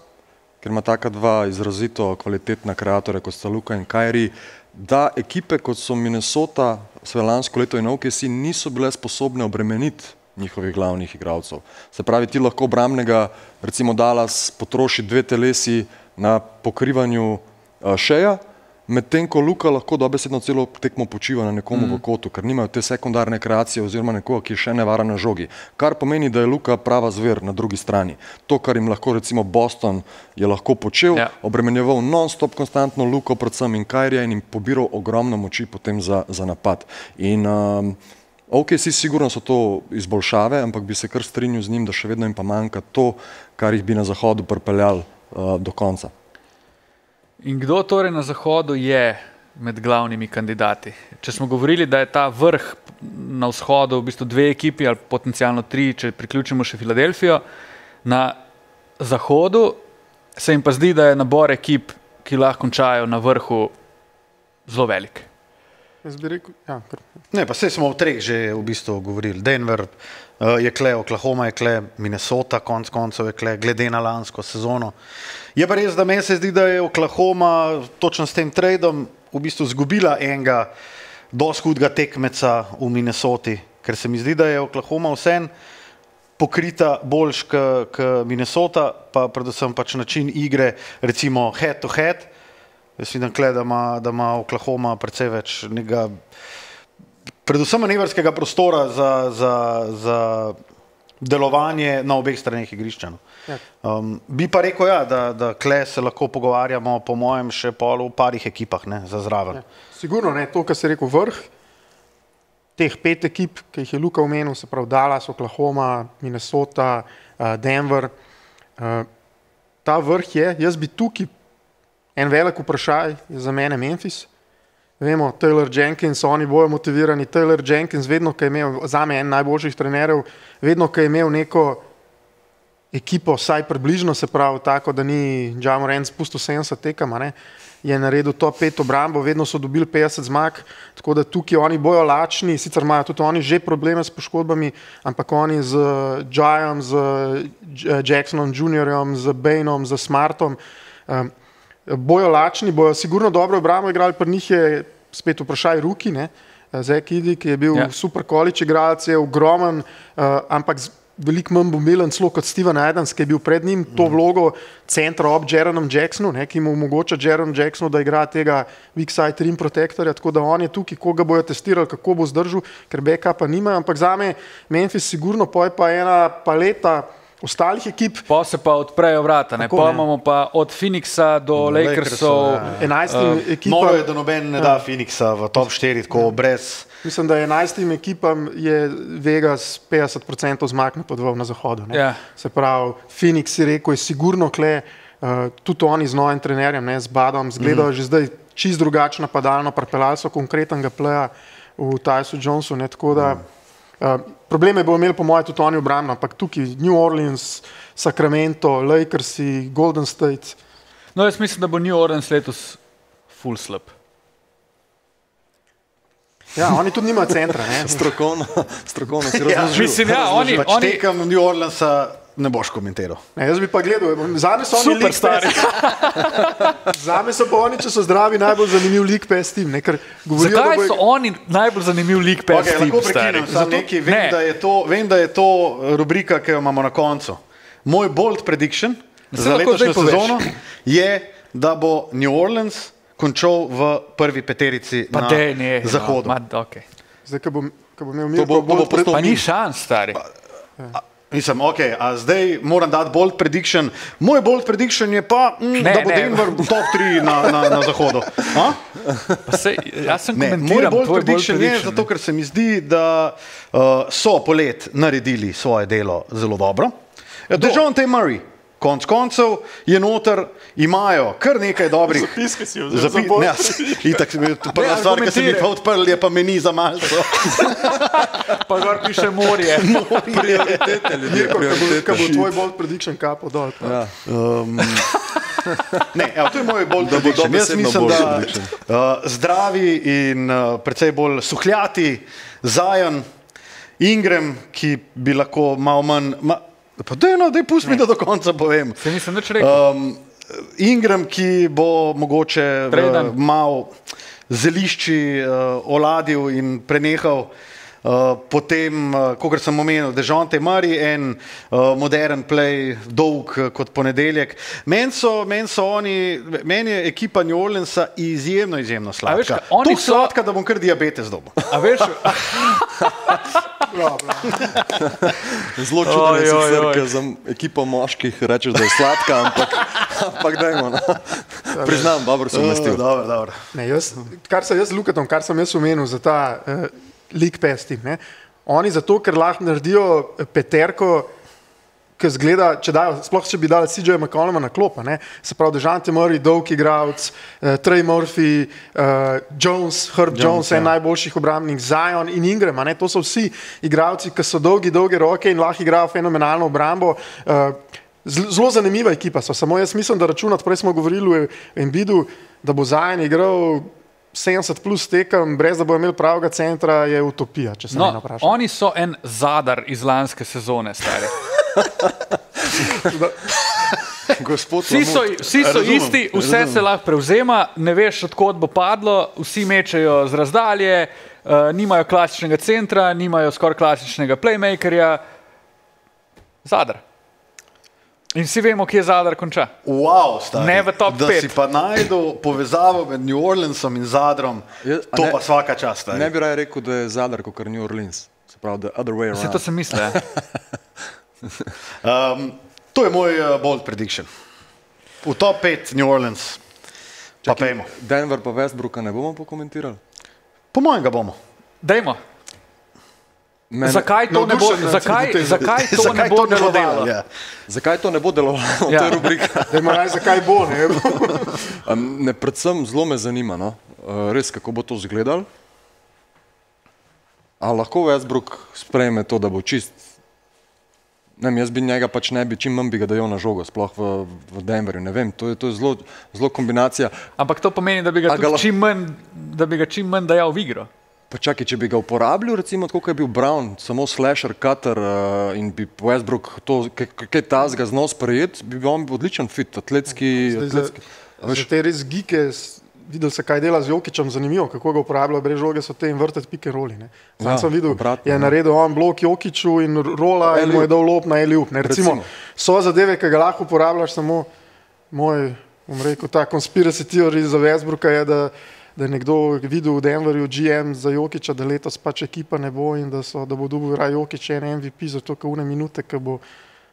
ker ima taka 2 izrazito kvalitetna kreatorja, kot sta Luka in Kyrie, da ekipe, kot so Minnesota, lansko leto in OKC, niso bile sposobne obremeniti njihovih glavnih igralcev. Se pravi, ti lahko obrambnega, recimo Dallas, potroši 2 telesi na pokrivanju Shaia, medtem ko Luka lahko dobesedno celo tekmo počiva na nekomu v kotu, ker nimajo te sekundarne kreacije oziroma nekoga, ki je še nevaren na žogi. Kar pomeni, da je Luka prava zver na drugi strani. To, kar jim lahko recimo Boston je lahko počel, obremenjeval non-stop konstantno Luko, predvsem in Kyrija in jim pobiral ogromno moči potem za napad. In OKC sigurno so to izboljšave, ampak bi se kar strinjal z njim, da še vedno jim pa manjka to, kar jih bi na zahodu pripeljal do konca. In kdo torej na zahodu je med glavnimi kandidati? Če smo govorili, da je ta vrh na vzhodu v bistvu 2 ekipi ali potencialno 3, če priključimo še Filadelfijo, na zahodu se jim pa zdi, da je nabor ekip, ki lahko končajo na vrhu, zelo velik. Jaz bi rekel, ja. Ne, pa saj smo v 3 že v bistvu govorili. Denver je kle, Oklahoma je kle, Minnesota konc koncev je kle, glede na lansko sezono. Je pa res, da meni se zdi, da je Oklahoma točno s tem tradom v bistvu zgubila enega dosti hudega tekmeca v Minnesoti, ker se mi zdi, da je Oklahoma vsem pokrita boljš k Minnesota, pa predvsem pač način igre, recimo head to head. Jaz vidim kle, da ima Oklahoma precej več nekega, predvsem manevrskega prostora za delovanje na obeh straneh igrišča. Bi pa rekel, ja, da kle se lahko pogovarjamo, po mojem, še pol v parih ekipah, ne, za zraven. Sigurno, ne, to, kar si rekel, vrh teh 5 ekip, ki jih je Luka omenil, se pravi Dallas, Oklahoma, Minnesota, Denver. Ta vrh je, jaz bi tukaj en velik vprašaj je za mene Memphis. Vemo, Taylor Jenkins, oni bojo motivirani. Taylor Jenkins, vedno, ko je imel, zame en najboljših trenerjev, vedno, ko je imel neko ekipo, saj približno, se pravi tako, da ni Ja Morant spustil 70 tekama, ne, je naredil top 5 obrambo, vedno so dobili 50 zmag, tako da tukaj oni bojo lačni, sicer imajo tudi oni že probleme s poškodbami, ampak oni z Jayom, z Jacksonom Juniorjem, z Bainom, z Smartom, bojo lačni, bojo sigurno dobro obrambo igrali, pri njih je spet vprašaj Ruki, ne, Zach Edey, ki je bil super college igralec, je ogromen, ampak veliko manj bombilen celo kot Steven Adams, ki je bil pred njim, to vlogo centra ob Jaronom Jacksonu, ne, ki mu omogoča Jaron Jacksonu, da igra tega weak side rim protectorja, tako da on je tukaj, koga bojo testirali, kako bo zdržal, ker backupa nima, ampak zame Memphis sigurno pa je pa ena paleta ostalih ekip. Pa se pa odprejo vrata, ne? Pa imamo pa od Phoenixa do Lakersov. 11 ekipam. Moro je, da noben ne da Phoenixa v top 4, tako brez. Mislim, da 11 ekipam je Vegas 50% zmag napodoval na zahodu. Ne? Se pravi, Phoenix si rekel, je sigurno kle, tudi oni z novim trenerjem, ne, z Badom, zgledajo že zdaj čist drugačno napadalno, pripeljali so konkretnega playa v Tysu Jonesu, ne, tako da probleme bo imeli po moje tudi oni obrambno, ampak tukaj New Orleans, Sacramento, Lakersi, Golden State. No, jaz mislim, da bo New Orleans letos full slab. Ja, oni tudi nimajo centra, ne? Strokovno si razložil. Mislim, ja, oni tekam New Orleansa ne boš komentiral. Ne, jaz bi pa gledal, zame so oni super stari. Zame so pa oni, če so zdravi, najbolj zanimiv League Pass team. Zakaj so oni najbolj zanimiv League Pass team, stari? Vem, da je to rubrika, ki jo imamo na koncu. Moj bold prediction za letošnjo sezono je, da bo New Orleans končal v prvi peterici na zahodu. Zdaj, ko bo imel Mirko bold prediction. Pa ni šans, stari. Mislim, ok, a zdaj moram dati bold prediction. Moj bold prediction je pa, da bo Denver top 3 na zahodu. Jaz sem komentiram moj bold prediction je zato, ker se mi zdi, da so polet naredili svoje delo zelo dobro. DeJounte Murray, konc koncev je noter, imajo kar nekaj dobrih. Zapiske si vzel. Itak, prva stvar, ki se mi pa odprl, je pa meni za malce. Pa gor piše morje. Prioritete ljudje. Kaj bo tvoj bold prediction kapo dol? Ne, to je moj bold prediction. Jaz mislim, da zdravi in precej bolj suhljati Zion, Ingram, ki bi lahko malo manj... Pa daj pusti mi, da do konca povem. Se nisem nič rekel. Ingram, ki bo mogoče malo zelišči oladil in prenehal potem, kot sem omenil, Dejounte Murray, en modern play, dolg kot ponedeljek. Meni je ekipa New Orleansa izjemno sladka. Tako sladka, da bom kar diabetes dobil. A veš? Zelo čudno je sicer, ker za ekipo moških rečeš, da je sladka, ampak dajmo. Priznam, dobro sem umestil. Dobro. Kar sem jaz z Lukatom, kar sem jaz omenil za ta League Pass team, oni zato, ker lahko naredijo peterko, ki zgleda, sploh če bi dali CJ McColluma na klopa, se pravi Dejounte Murray, dolg igralec, Trey Murphy, Herb Jones, en najboljših obrambnih, Zion in Ingram, to so vsi igralci, ki so dolge roke in lahko igrajo fenomenalno obrambo. Zelo zanimiva ekipa so, samo jaz mislim, da računati, prej smo govorili v Embiidu, da bo Zion igral 70 plus tekem, brez da bo imel pravega centra, je utopija, če se mene vpraša. Oni so en Zadar iz lanske sezone, stari. Vsi so isti, vse se lahko prevzema, ne veš, odkot bo padlo, vsi mečejo z razdalje, nimajo klasičnega centra, nimajo skoraj klasičnega playmakerja. Zadar. In vsi vemo, kje Zadar konča. Wow, stari. Ne v top 5. Da si pa najdel povezavo med New Orleansom in Zadrom, to pa svaka čast. Ne bi raje rekel, da je Zadar kot New Orleans. Se pravi, the other way around. To sem mislil, To je moj bold prediction. V top 5 New Orleans. Pa pejmo. Denver pa Westbrooka ne bomo pokomentirali? Po mojem ga bomo. Dajmo. Zakaj to ne bo delovalo? Zakaj to ne bo delovalo? To je rubrika. Dajmo raj, zakaj bo, ne? Predvsem zelo me zanima, res, kako bo to izgledalo. A lahko Westbrook sprejme to, da bo čist. Jaz bi njega pač ne bi, čim manj bi ga dajal na žogo, sploh v Denverju, ne vem, to je zelo kombinacija. Ampak to pomeni, da bi ga čim manj dajal v igro. Pa čakaj, če bi ga uporabljal, recimo, tako je bil Brown, samo slasher, cutter in bi Westbrook kaj tazga znal sprejeti, bi bil on odličen fit, atletski. Za te res gike, videl se, kaj dela z Jokićem, zanimivo, kako ga uporabljajo brez žoge, so te inverted pick and rolli. Sam sem videl, je naredil on blok Jokiću in rola in mu je dal lop na alley-oop. Recimo, so zadeve, ki ga lahko uporabljaš, samo moj, bom rekel, ta conspiracy theory za Westbrooka je, da je nekdo videl v Denverju GM za Jokića, da letos pač ekipa ne bo in da bo dobil raj Jokić en MVP, zato ka une minute, ko bo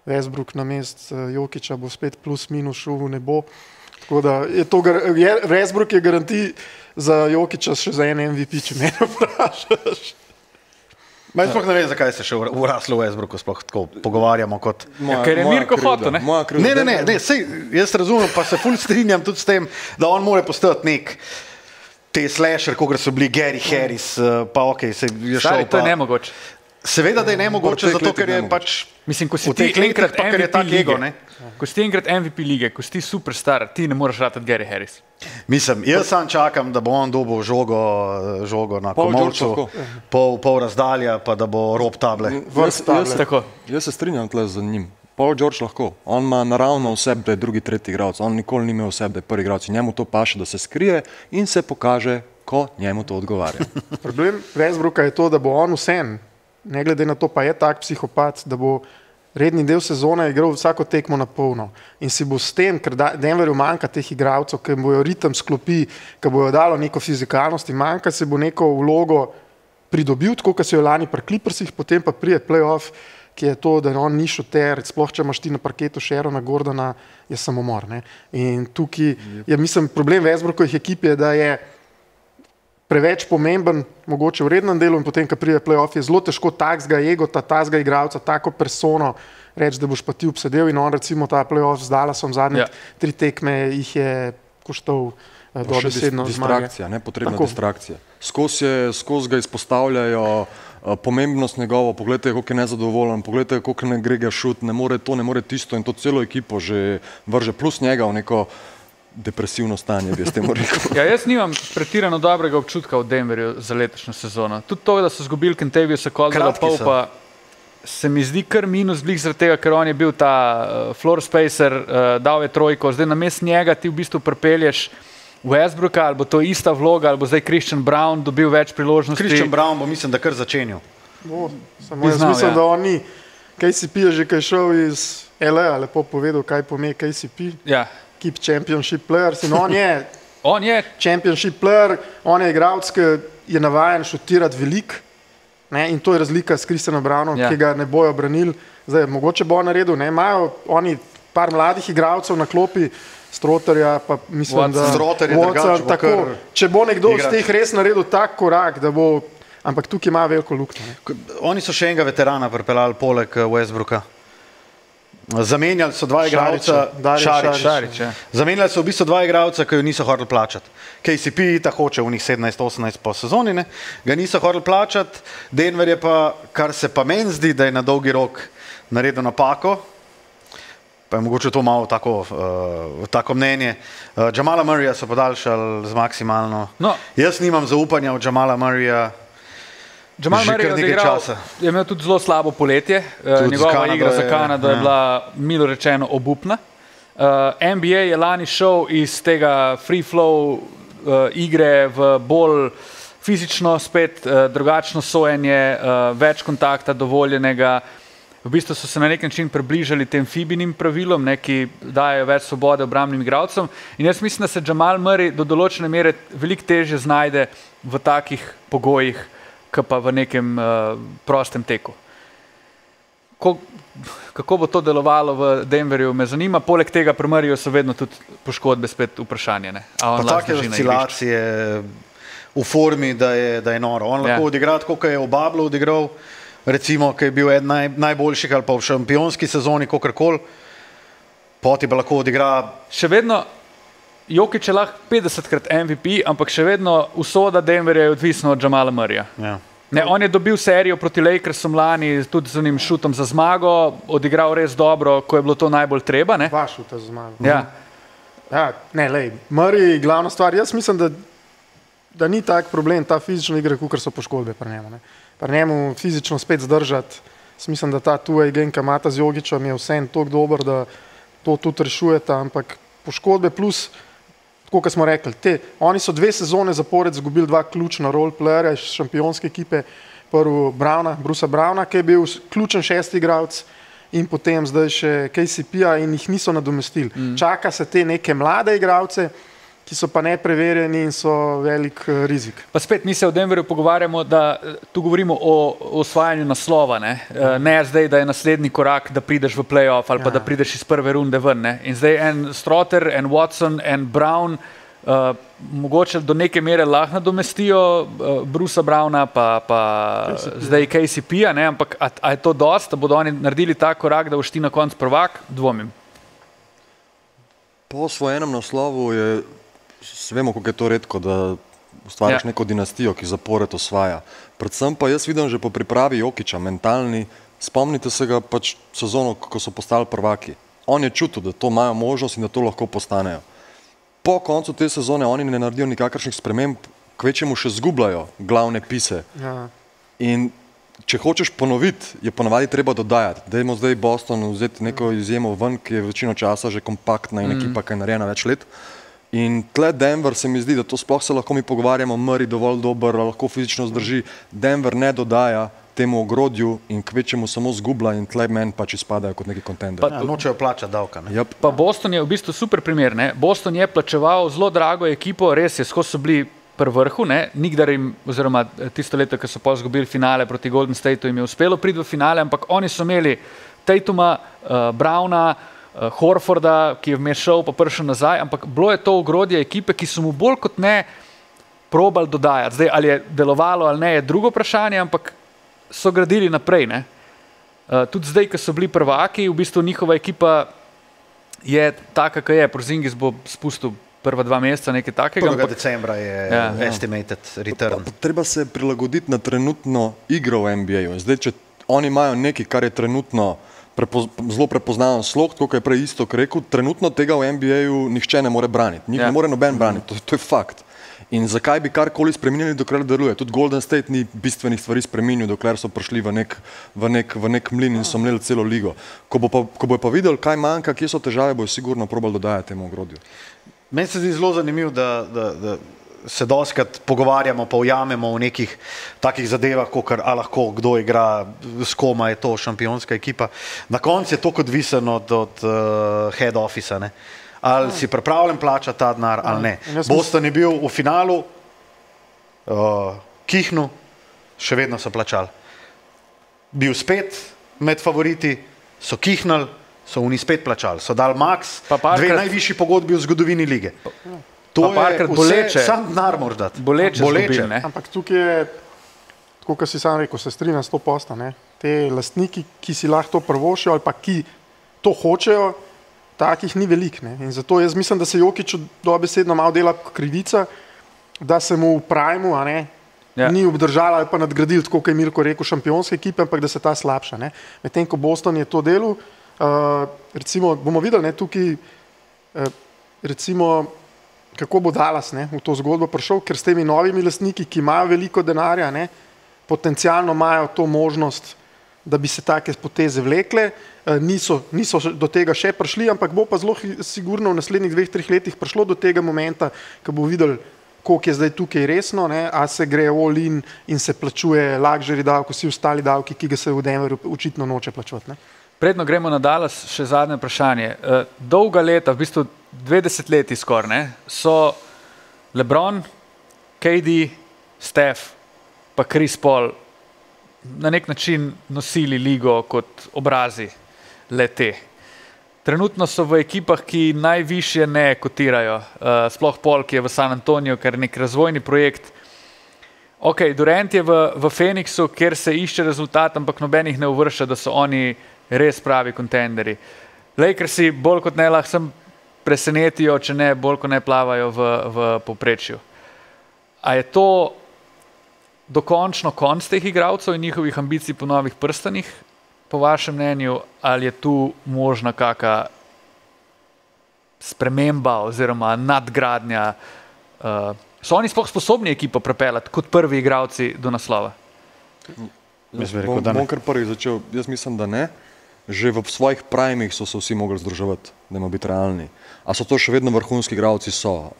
Westbrook na mest Jokića, bo spet plus minus šel v nebo. Tako da Westbrook je garanti za Jokića še za en MVP, če me vprašaš. Jaz sploh ne vem, zakaj se še v Russellu Westbrooku sploh tako pogovarjamo kot... Ker je Mirko hotel, ne? Ne, sej, jaz razumem, pa se ful strinjam tudi s tem, da on more postati nek te slasher, kogar so bili Gary Harris, pa okej, se je šel pa... To je nemogoče. Seveda, da je nemogoče, zato ker je pač... Mislim, ko si ti enkrat MVP lige, ko si ti superstar, ti ne moreš ratati Gary Harris. Mislim, jaz sam čakam, da bo on dobil žogo na komolcu, pol razdalja, pa da bo rob table. Jaz se strinjam tle z njim. Paul George lahko. On ima naravno v sebi, da je drugi, tretji igralec. On nikoli ni imel v sebi, da je prvi igralec. Njemu to paše, da se skrije in se pokaže, ko njemu to odgovarja. Problem Westbrooka je to, da bo on vsem, ne glede na to, pa je tak psihopat, da bo redni del sezone igral vsako tekmo na polno. In si bo s tem, ker Denverju manjka teh igralcev, ki bojo ritem sklopi, ki bojo dalo neko fizikalnost in manjka, se bo neko vlogo pridobil, tako kot se jo lani pri Clippersih, potem pa prije playoff, ki je to, da on ni šuter, sploh če imaš ti na parketu Sharona Gordona, je samomor. In tukaj, mislim, problem Westbrookovih ekip je, da je preveč pomemben, mogoče v rednem delu in potem, ko pride playoff, je zelo težko takega egota, takega igralca, tako persono reči, da boš pa ti obsedel in on recimo ta playoff z Dallasom zadnje 3 tekme jih je koštal dobesedno zmage. Distrakcija, nepotrebna distrakcija. Skozi ga izpostavljajo pomembnost njegovo, pogledajte, koliko je nezadovoljen, pogledajte, koliko ne gre ga šut, ne more to, ne more tisto in to celo ekipo že vrže, plus njega v neko depresivno stanje, bi jaz temu rekel. Jaz nimam pretirano dobrega občutka v Denverju za letošnjo sezono. Tudi to, da so zgubili Kentaviusa Caldwella Popa, se mi zdi kar minus glih zaradi tega, ker on je bil ta floor spacer, dal je trojko, zdaj namest njega ti v bistvu pripelješ Westbrooka, ali bo to ista vloga, ali bo zdaj Christian Brown dobil več priložnosti. Christian Brown bo mislim, da kar začenil. Samo jaz mislim, da on ni. KCP je že kaj šel iz LA, lepo povedal, kaj pomeni KCP. Ja. Keep Championship Players. In on je Championship Player, on je igralec, ki je navajen šutirati veliko. In to je razlika s Christianom Brownom, ki ga ne bojo branili. Zdaj, mogoče bo naredil, imajo oni par mladih igralcev na klopi, Stroterja, pa mislim, da Watson, tako, če bo nekdo z teh res naredil tak korak, da bo, ampak tukaj ima veliko luknjo. Oni so še enega veterana pripeljali poleg Westbrooka. Zamenjali so dva igralca, Šarić. Zamenjali so v bistvu dva igralca, ki jo niso hoteli plačati. KCP ta hoče v njih 17-18 po sezoni, ne? Ga niso hoteli plačati. Denver je pa, kar se pa meni zdi, da je na dolgi rok naredil napako, pa je mogoče to malo tako mnenje. Jamala Murraya so podaljšali z maksimalno. No. Jaz nimam zaupanja v Jamala Murraya. Jamal Murray je imel tudi zelo slabo poletje, njegova igra za Kanado je bila milo rečeno obupna. NBA je lani šel iz tega free flow igre v bolj fizično spet drugačno sojenje, več kontakta dovoljenega. V bistvu so se na nek način približali tem FIBA-nim pravilom, ki dajo več svobode obrambnim igralcem. In jaz mislim, da se Jamal Murray do določene mere veliko težje znajde v takih pogojih, kot pa v nekem prostem teku. Kako bo to delovalo v Denverju, me zanima. Poleg tega pri Murrayju so vedno tudi poškodbe spet vprašanje. Pa take oscilacije v formi, da je noro. On lahko odigra, koliko je v Bablu odigral, recimo, ki je bil eden najboljših ali pa v šampionski sezoni, kakorkoli, poti pa lahko odigra. Še vedno Jokić je lahko 50krat MVP, ampak še vedno usoda Denverja je odvisna od Jamala Murraya. Ja. On je dobil serijo proti Lakersom lani tudi z unim šutom za zmago, odigral res dobro, ko je bilo to najbolj treba. Dva šuta za zmago. Ja. Murray, glavna stvar, jaz mislim, da ni tak problem ta fizična igra, kakor so poškodbe pri njemu. Pri njemu fizično spet zdržati, mislim, da ta two-way game, ki imata z Jokićem, je vseeno toliko dober, da to tudi rešujeta, ampak poškodbe plus, tako kot smo rekli, oni so 2 sezone zapored izgubili 2 ključna roleplayerja iz šampionske ekipe, prvo Brucea Browna, ki je bil ključen 6. igralec, in potem zdaj še KCP-ja in jih niso nadomestili. Čaka se te neke mlade igralce, ki so pa nepreverjeni in so velik rizik. Pa spet mi se v Denverju pogovarjamo, da tu govorimo o osvajanju naslova, ne zdaj, da je naslednji korak, da prideš v play-off ali pa da prideš iz prve runde ven. In zdaj en Stroter, en Watson, en Brown mogoče do neke mere lahko nadomestijo Brucea Browna pa zdaj KCP-ja, ampak a je to dost, da bodo oni naredili ta korak, da boš ti na konc prvak? Dvomim. Po osvojenem naslovu je vemo, kako je to redko, da ustvariš neko dinastijo, ki zapored osvaja. Predvsem pa jaz vidim že po pripravi Jokića, mentalni, spomnite se ga pač sezono, ko so postali prvaki. On je čutil, da to imajo možnost in da to lahko postanejo. Po koncu te sezone oni ne naredijo nikakršnih sprememb, kvečemu še zgubljajo glavne pise. In če hočeš ponoviti, je ponavadi treba dodajati. Dajmo zdaj Boston vzeti neko izjemo ven, ki je večino časa že kompaktna in ekipa, ki je narejena več let. In tle Denver se mi zdi, da to sploh se lahko mi pogovarjamo, Murray dovolj dober, lahko fizično zdrži. Denver ne dodaja temu ogrodju in kvečemu samo zgubla in tle meni pač izpadajo kot neki kontender. Nočejo plačati davka. Pa Boston je v bistvu super primer. Boston je plačeval zelo drago ekipo, res je, skozi so bili pri vrhu, nikdar jim, oziroma tisto leto, ko so pa izgubili finale proti Golden Stateu, jim je uspelo priti v finale, ampak oni so imeli Tatuma, Browna, Horforda, ki je vmes šel pa prišel nazaj, ampak bilo je to ogrodje ekipe, ki so mu bolj kot ne probali dodajati. Zdaj, ali je delovalo ali ne, je drugo vprašanje, ampak so gradili naprej. Tudi zdaj, ko so bili prvaki, v bistvu njihova ekipa je taka, ki je. Porzingis bo spustil prva 2 meseca, nekaj takega. 1. decembra je estimated return. Treba se prilagoditi na trenutno igro v NBA-ju. Zdaj, če oni imajo nekaj, kar je trenutno zelo prepoznaven slog, tako je prej isto rekel, trenutno tega v NBA-ju nihče ne more braniti. Njih ne more noben braniti, to je fakt. In zakaj bi karkoli spremenili, dokler deluje? Tudi Golden State ni bistvenih stvari spremenil, dokler so prišli v nek mlin in so imeli celo ligo. Ko bo pa videli, kaj manjka, kje so težave, bojo sigurno probali dodajati temu ogrodju. Meni se zdi zelo zanimivo, da se doskrat pogovarjamo, pa ujamemo v nekih takih zadevah, kot lahko kdo igra, s koma je to šampionska ekipa. Na koncu je to odvisen od head office, ne. Ali si pripravljen plačati ta denar ali ne. Boston je bil v finalu, kihnu, še vedno so plačali. Bil spet med favoriti, so kihnali, so oni spet plačali. So dali max, dve najvišji pogodbi v zgodovini lige. To je vse, sam denar moraš dati. Boleče. Ampak tukaj je, tako kot si sam rekel, se strinjam 100%, ne. Te lastniki, ki si lahko to prvošijo ali pa ki to hočejo, takih ni velik, ne. In zato jaz mislim, da se Jokiću dobesedno malo dela krivica, da se mu v primu, a ne, ni obdržala ali pa nadgradil, tako kot je Milko rekel, šampionske ekipe, ampak da se ta slabša, ne. Medtem ko Boston je to delal, recimo, bomo videli, ne, tukaj, recimo, kako bo Dallas, ne, v to zgodbo prišel, ker s temi novimi lastniki, ki imajo veliko denarja, ne, potencialno imajo to možnost, da bi se take poteze vlekle, niso do tega še prišli, ampak bo pa zelo sigurno v naslednjih 2-3 letih prišlo do tega momenta, ko bo videli, koliko je zdaj tukaj resno, ne, a se gre all in se plačuje luxury davki, vsi ostali davki, ki ga se v Denverju očitno noče plačevati, ne. Predno gremo na Dallas, še zadnje vprašanje. Dolga leta, v bistvu 20 leti skoraj, ne, so LeBron, KD, Steph pa Chris Paul na nek način nosili ligo kot obrazi le-te. Trenutno so v ekipah, ki najvišje ne kotirajo, sploh Paul, ki je v San Antoniju, ker je nek razvojni projekt. Ok, Durant je v Phoenixu, kjer se išče rezultat, ampak nobenih ne uvršča, da so oni res pravi kontenderi. Lakersi bolj kot ne lahko sem presenetijo, če ne bolj kot ne plavajo v povprečju. A je to dokončno konc teh igralcev in njihovih ambicij po novih prstanih, po vašem mnenju, ali je tu možna kakšna sprememba oziroma nadgradnja? So oni sploh sposobni ekipo prepeljati kot prvi igralci do naslova? Bom kar prvi začel. Jaz mislim, da ne. Že v svojih primih so se vsi mogli združevati, da moramo biti realni. A so to še vedno vrhunski igralci? So.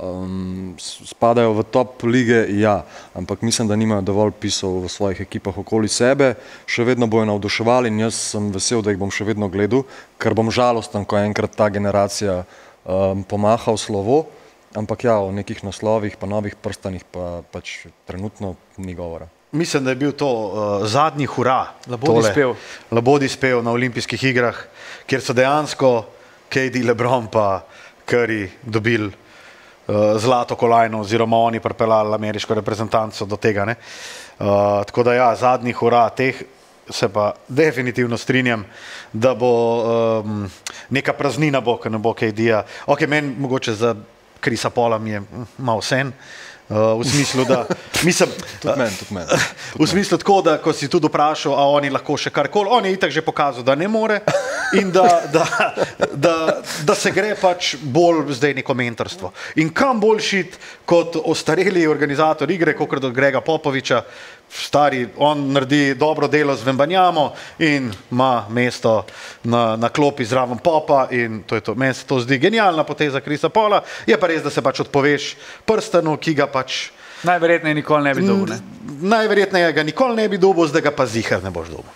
Spadajo v top lige? Ja. Ampak mislim, da nimajo dovolj pisov v svojih ekipah okoli sebe. Še vedno bojo navduševali in jaz sem vesel, da jih bom še vedno gledal, ker bom žalosten, ko enkrat ta generacija pomaha v slovo. Ampak ja, o nekih naslovih pa novih prstanih pa pač trenutno ni govora. Mislim, da je bil to zadnji hura. Labodi spev na olimpijskih igrah, kjer so dejansko KD, LeBron pa Curry dobili zlato kolajno oziroma oni pripeljali ameriško reprezentanco do tega, ne. Tako da ja, zadnji hura teh, se pa definitivno strinjam, da bo neka praznina bo, ko ne bo KD-ja. Ok, meni mogoče za Chrisa Paula mi je malo sen, v smislu, da mislim, tudi men. V smislu tako, da ko si tudi vprašal, a oni lahko še karkoli, on je itak že pokazal, da ne more in da se gre pač bolj zdaj neko mentorstvo. In kam bolj šit kot ostareli organizator igre, kot od Grega Popoviča, stari, on naredi dobro delo z Wembanjamo in ima mesto na klopi zraven Popa in to je to. Meni se to zdi genialna poteza Chrisa Paula, je pa res, da se pač odpoveš prstanu, ki ga pač najverjetneje nikoli ne bi dobil, ne? Najverjetneje ga nikoli ne bi dobil, zdaj ga pa zihar ne boš dobil.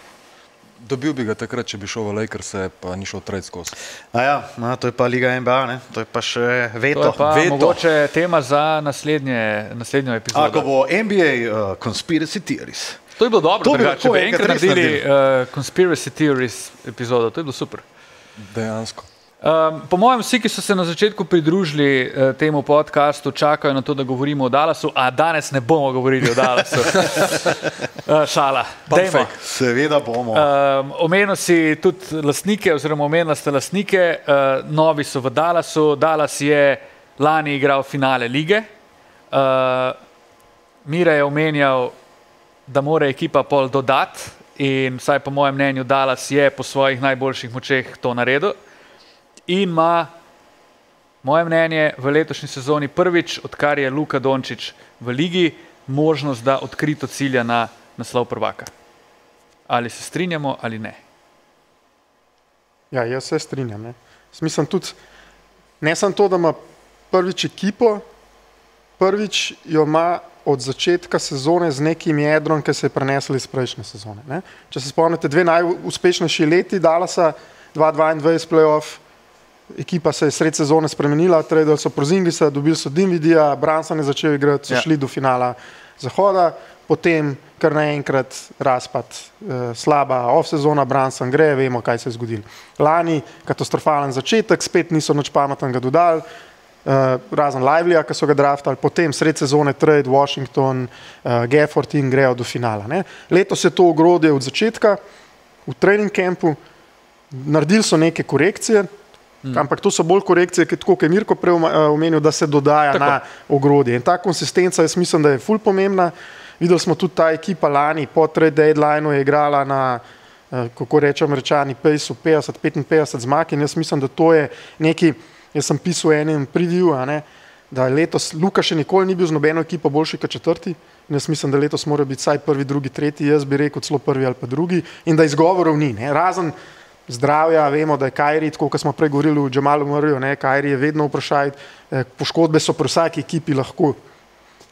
Dobil bi ga takrat, če bi šel v Lakers, pa ni šel trade skozi. To je pa Liga NBA, ne? To je pa še veto. To je pa mogoče tema za naslednjo epizodo. Ko bo NBA Conspiracy Theories. To je bilo dobro, če bi enkrat naredili Conspiracy Theories epizodo, to je bilo super. Dejansko. Po mojem, vsi, ki so se na začetku pridružili temu podcastu, čakajo na to, da govorimo o Dallasu, a danes ne bomo govorili o Dallasu. Šala. Dejmo. Seveda bomo. Omenil si tudi lastnike, oziroma omenila ste lastnike, novi so v Dallasu. Dallas je lani igral finale lige. Mira je omenjal, da mora ekipa pol dodati in vsaj po mojem mnenju Dallas je po svojih najboljših močeh to naredil. In ima, moje mnenje, v letošnji sezoni prvič, odkar je Luka Dončić v ligi, možnost, da odkrito cilja na naslov prvaka. Ali se strinjamo ali ne? Ja, jaz se strinjam. Ne. Mislim tudi, ne samo to, da ima prvič ekipo, prvič jo ima od začetka sezone z nekim jedrom, ki se je prenesel iz prejšnje sezone. Ne? Če se spomnite, 2 najuspešnejši leti Dallasa, 2022 playoff, ekipa se je sred sezone spremenila, tradali so Porzingisa, dobili so Dinvidija, Brunson je začel igrati, so šli do finala Zahoda, potem kar naenkrat razpad, slaba off-sezona, Brunson gre, vemo, kaj se je zgodilo. Lani katastrofalen začetek, spet niso nič pametnega dodali, razen Livelya, ki so ga draftali, potem sred sezone trade, Washington, Gafford in grejo do finala. Ne. Letos je to ogrodje od začetka, v trening campu, naredili so neke korekcije, ampak to so bolj korekcije, kot je Mirko prej omenil, da se dodaja na ogrodje. In ta konsistenca, jaz mislim, da je ful pomembna. Videli smo tudi ta ekipa lani, po trade deadlineu je igrala na, kako rečem, Američani, paceu 50-55 zmag in jaz mislim, da to je neki, jaz sem pisal enim preview, da letos Luka še nikoli ni bil z nobeno ekipo boljši kot četrti in jaz mislim, da letos mora biti vsaj prvi, drugi, tretji, jaz bi rekel celo prvi ali pa drugi in da izgovorov ni. Razen zdravja, vemo, da je Kyrie, tako kot smo prej govorili v Jamalu Murrayju, Kyrie je vedno vprašaj, poškodbe so pri vsaki ekipi lahko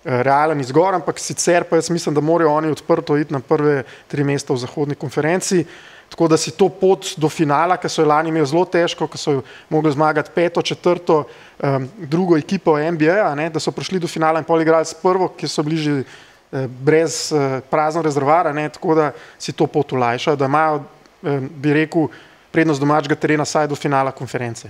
realen izgovor, ampak sicer pa jaz mislim, da morajo oni odprto iti na prve 3 mesta v zahodni konferenci, tako da si to pot do finala, ki so jo lani imeli zelo težko, ki so mogli zmagati 5., 4., drugo ekipo NBA, da so prišli do finala in pol igrali s prvo, ki so bili že brez prazno rezervara, tako da si to pot olajša, da imajo, bi rekel, prednost domačega terena saj do finala konference.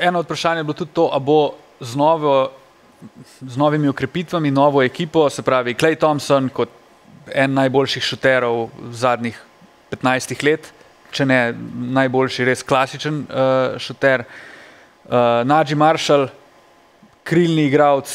Eno od vprašanja je bilo tudi to, a bo z novimi ukrepitvami, novo ekipo, se pravi Klay Thompson kot en najboljših šuterov zadnjih 15 let, če ne najboljši res klasičen šuter. Najee Marshall, krilni igralec,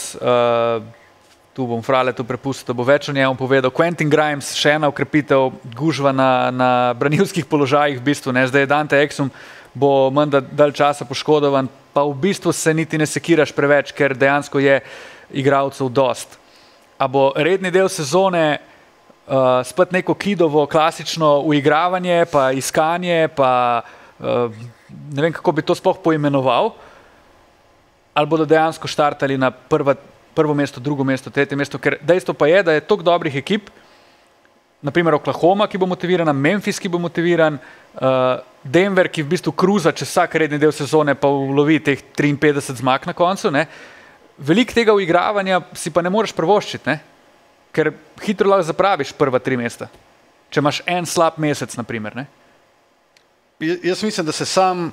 tu bom Fraletu prepustil, da bo več o njemu povedal. Quentin Grimes, še ena ukrepitev, gužva na branilskih položajih, v bistvu, zdaj je Dante Exum, bo menda dalj časa poškodovan, pa v bistvu se niti ne sekiraš preveč, ker dejansko je igralcev dost. A bo redni del sezone spet neko Kidovo klasično uigravanje, pa iskanje, pa ne vem, kako bi to sploh poimenoval, ali bodo dejansko štartali na prvo mesto, drugo mesto, tretje mesto, ker dejstvo pa je, da je toliko dobrih ekip, naprimer Oklahoma, ki bo motiviran, Memphis, ki bo motiviran, Denver, ki v bistvu kruza čez vsak redni del sezone, pa ulovi teh 53 zmag na koncu. Veliko tega uigravanja si pa ne moreš privoščiti, ker hitro lahko zapraviš prva 3 mesta, če imaš en slab mesec, naprimer. Jaz mislim, da se sam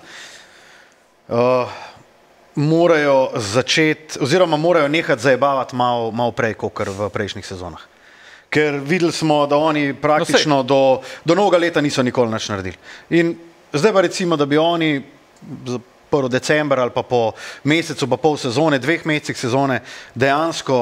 morajo začeti, oziroma morajo nehati zajebavati malo prej, kot v prejšnjih sezonah. Ker videli smo, da oni praktično do novega leta niso nikoli nič naredili. In zdaj pa recimo, da bi oni za 1. december ali pa po mesecu, pa pol sezone, 2 mesecih sezone dejansko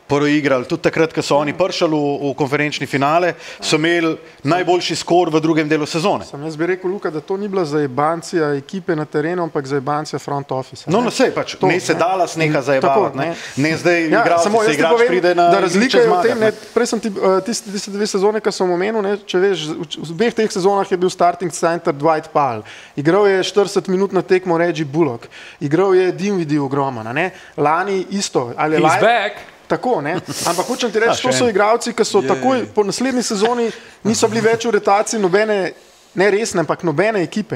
poroigrali. Tudi takrat, ko so oni prišli v konferenčni finale, so imeli najboljši skor v drugem delu sezone. Jaz bi rekel, Luka, da to ni bila zajebancija ekipe na terenu, ampak zajebancija front office. No, sej, pač, ne se Dallas neha zajebavati, ne zdaj igralci se igrač pride na da razlika je v tem, prej sem tiste 2 sezone, ki sem omenil, če veš, v obeh teh sezonah je bil starting center Dwight Powell, igral je 40 minut na tekmo Reggie Bullock, igral je Dinwiddie ogroman, lani isto. He's back! Tako, ampak hočem ti reči, to so igralci, ki so takoj po naslednji sezoni niso bili več v rotaciji nobene, ne resne, ampak nobene ekipe.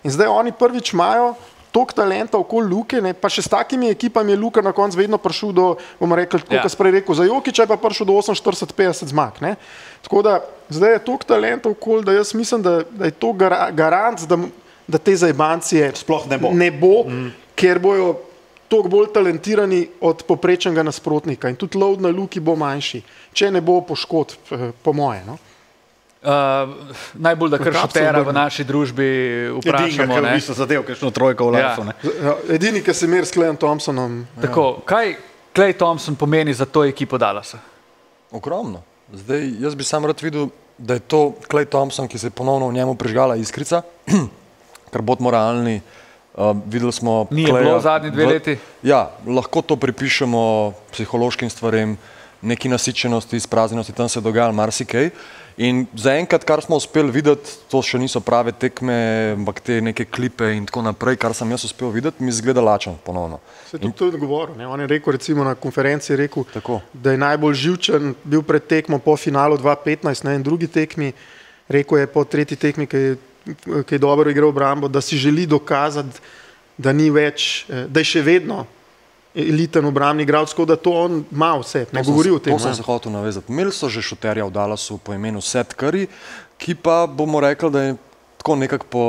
In zdaj oni prvič imajo toliko talenta okoli Luke, pa še s takimi ekipami je Luka na koncu vedno prišel do, bomo rekli, tako kot sprej rekel, za Jokića je pa prišel do 48-50 zmag. Tako da zdaj je toliko talenta okoli, da jaz mislim, da je to garant, da te zajebancije sploh ne bo, ker bojo toliko bolj talentirani od poprečnega nasprotnika in tudi load na Luki bo manjši, če ne bo poškodb, po moje. Najbolj, da kar šutera v naši družbi vprašamo. Edini, ki v bistvu zadev, kakšno trojko v lajfu. Edini, ki se meri s Clayom Thompsonom. Tako, kaj Klay Thompson pomeni za to ekipo Dallasa? Ogromno. Zdaj, jaz bi sam rad videl, da je to Klay Thompson, ki se je ponovno v njemu prižgala iskrica, ker bodimo realni. Videli smo Ni je bilo zadnji 2 leti? Ja, lahko to pripišemo psihološkim stvarem, neki nasičenosti, izpraznjenosti, tam se je dogajalo marsikaj. In zaenkrat, kar smo uspeli videti, to še niso prave tekme, ampak te neke klipe in tako naprej, kar sem jaz uspel videti, mi zgleda lačen ponovno. Se je tudi govoril, on je rekel, recimo na konferenci, tako, da je najbolj živčen bil pred tekmo po finalu 2015, in drugi tekmi, rekel je po tretji tekmi, ki je dobro igral obrambo, da si želi dokazati, da ni več, da je še vedno eliten obrambni igralec, tako da to on ima vse, ne govori o tem. To sem se hotel navezati. Imeli so že šuterja v Dallasu po imenu Seth Curry, ki pa bomo rekli, da je tako nekako po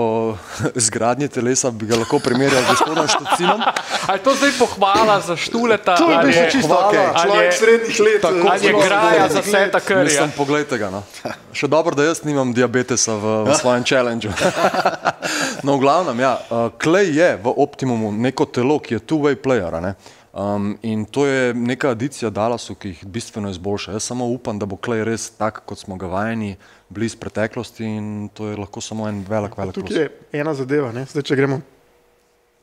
zgradnji telesa bi ga lahko primerjal z gospodom Štucinom. Ali je to zdaj pohvala za Štuleta? To je bil čisto ok. Človek srednjih let. Ali je graja za Setha Curryja? Mislim, poglejte ga. No. Še dobro, da jaz nimam diabetesa v svojem challengeu. No, v glavnem, ja, Klay je v optimumu neko telo, ki je two-way player, ne? In to je neka adicija Dallasu, ki jih bistveno izboljša. Jaz samo upam, da bo Klay res tak, kot smo ga vajeni, blizu preteklosti in to je lahko samo en velik plus. Tukaj je ena zadeva, ne? Zdaj, če gremo.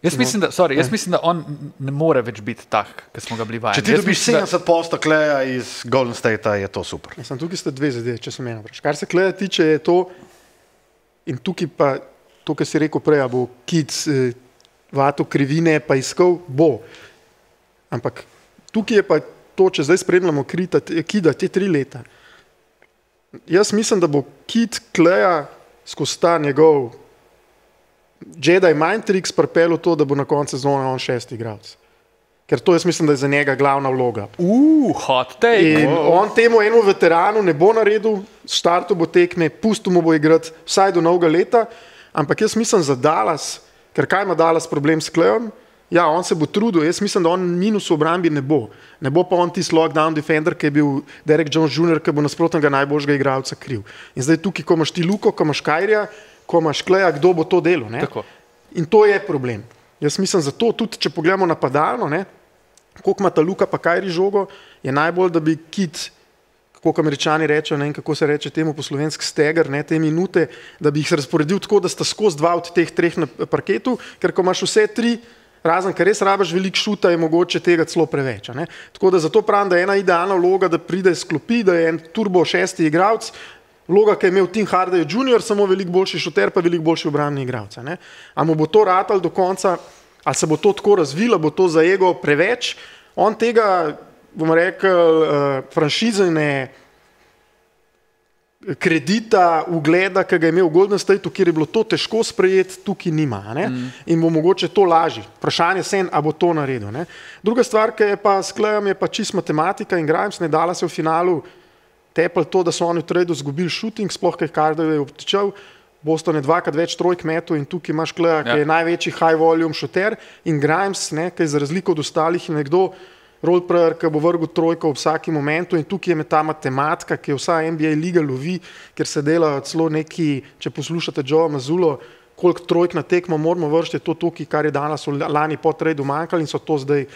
Jaz mislim, da on ne more več biti tak, kot smo ga bili vajeni. Če ti dobiš 70% Klaya iz Golden Statea, je to super. Tukaj ste dve zadeve, če se mene vprašaš. Kar se Klaya tiče, je to, in tukaj pa to, kar si rekel prej, bo Kids vato krivine pa iskal, bo. Ampak tukaj je pa to, če zdaj spremljamo Kida te 3 leta. Jaz mislim, da bo Kid Klaya skozi ta njegov Jedi Mind Tricks pripeljal to, da bo na koncu sezone on 6. igralec. Ker to jaz mislim, da je za njega glavna vloga. Hot take. In on temu enemu veteranu ne bo naredil, startu bo tekme, pustil mu bo igrati vsaj do novega leta, ampak jaz mislim za Dallas, ker kaj ima Dallas problem s Klayom? Ja, on se bo trudil, jaz mislim, da on minus v obrambi ne bo. Ne bo pa on tisti lockdown defender, ki je bil Derek Jones Jr., ki bo nasprotnega najboljšega igralca kriv. In zdaj tukaj, ko imaš ti Luko, ko imaš Kyrija, ko imaš Klaya, kdo bo to delal? In to je problem. Jaz mislim, zato tudi, če pogledamo napadalno, koliko ima ta Luka pa Kyrie žogo, je najbolj, da bi Kid, kako Američani rečejo, ne, in kako se reče temu po slovenski steger, ne, te minute, da bi jih razporedil tako, da sta skozi 2 od teh 3 na parketu, ker ko imaš vse 3, razen, ker res rabaš veliko šuta, je mogoče tega celo preveč. Ne? Tako da zato pravim, da je ena idealna vloga, da pride iz klopi, da je en turbo 6. igralec, vloga, ki je imel Tim Hardaway Jr., samo veliko boljši šuter, pa veliko boljši obrambni igralec. A mu bo to ratal do konca, ali se bo to tako razvilo, bo to za ego preveč, on tega, bomo rekel, franšizene kredita, ugleda, ki ga je imel v Golden Stateu, kjer je bilo to težko sprejeti, tukaj nima. In bo mogoče to lažje. Vprašanje se, a bo to naredil. Druga stvar, ki je pa s Klayom, je pa čist matematika in Grimes ne dala se v finalu tepel to, da so oni v tradu zgubili shooting, sploh kaj Hardaway obtičal, Boston je 2krat več trojk metu in tukaj imaš Klaya, ki je največji high volume shooter in Grimes, ki je za razliko od ostalih in nekdo roleplayer, ki bo vrgel trojko v vsakem momentu in tukaj je ta matematika, ki je vsa NBA liga lovi, ker se dela celo neki, če poslušate Joe Mazzulo, koliko trojk na tekmo moramo vršiti, je to tukaj, kar je danes lani po tradu manjkali in so to zdaj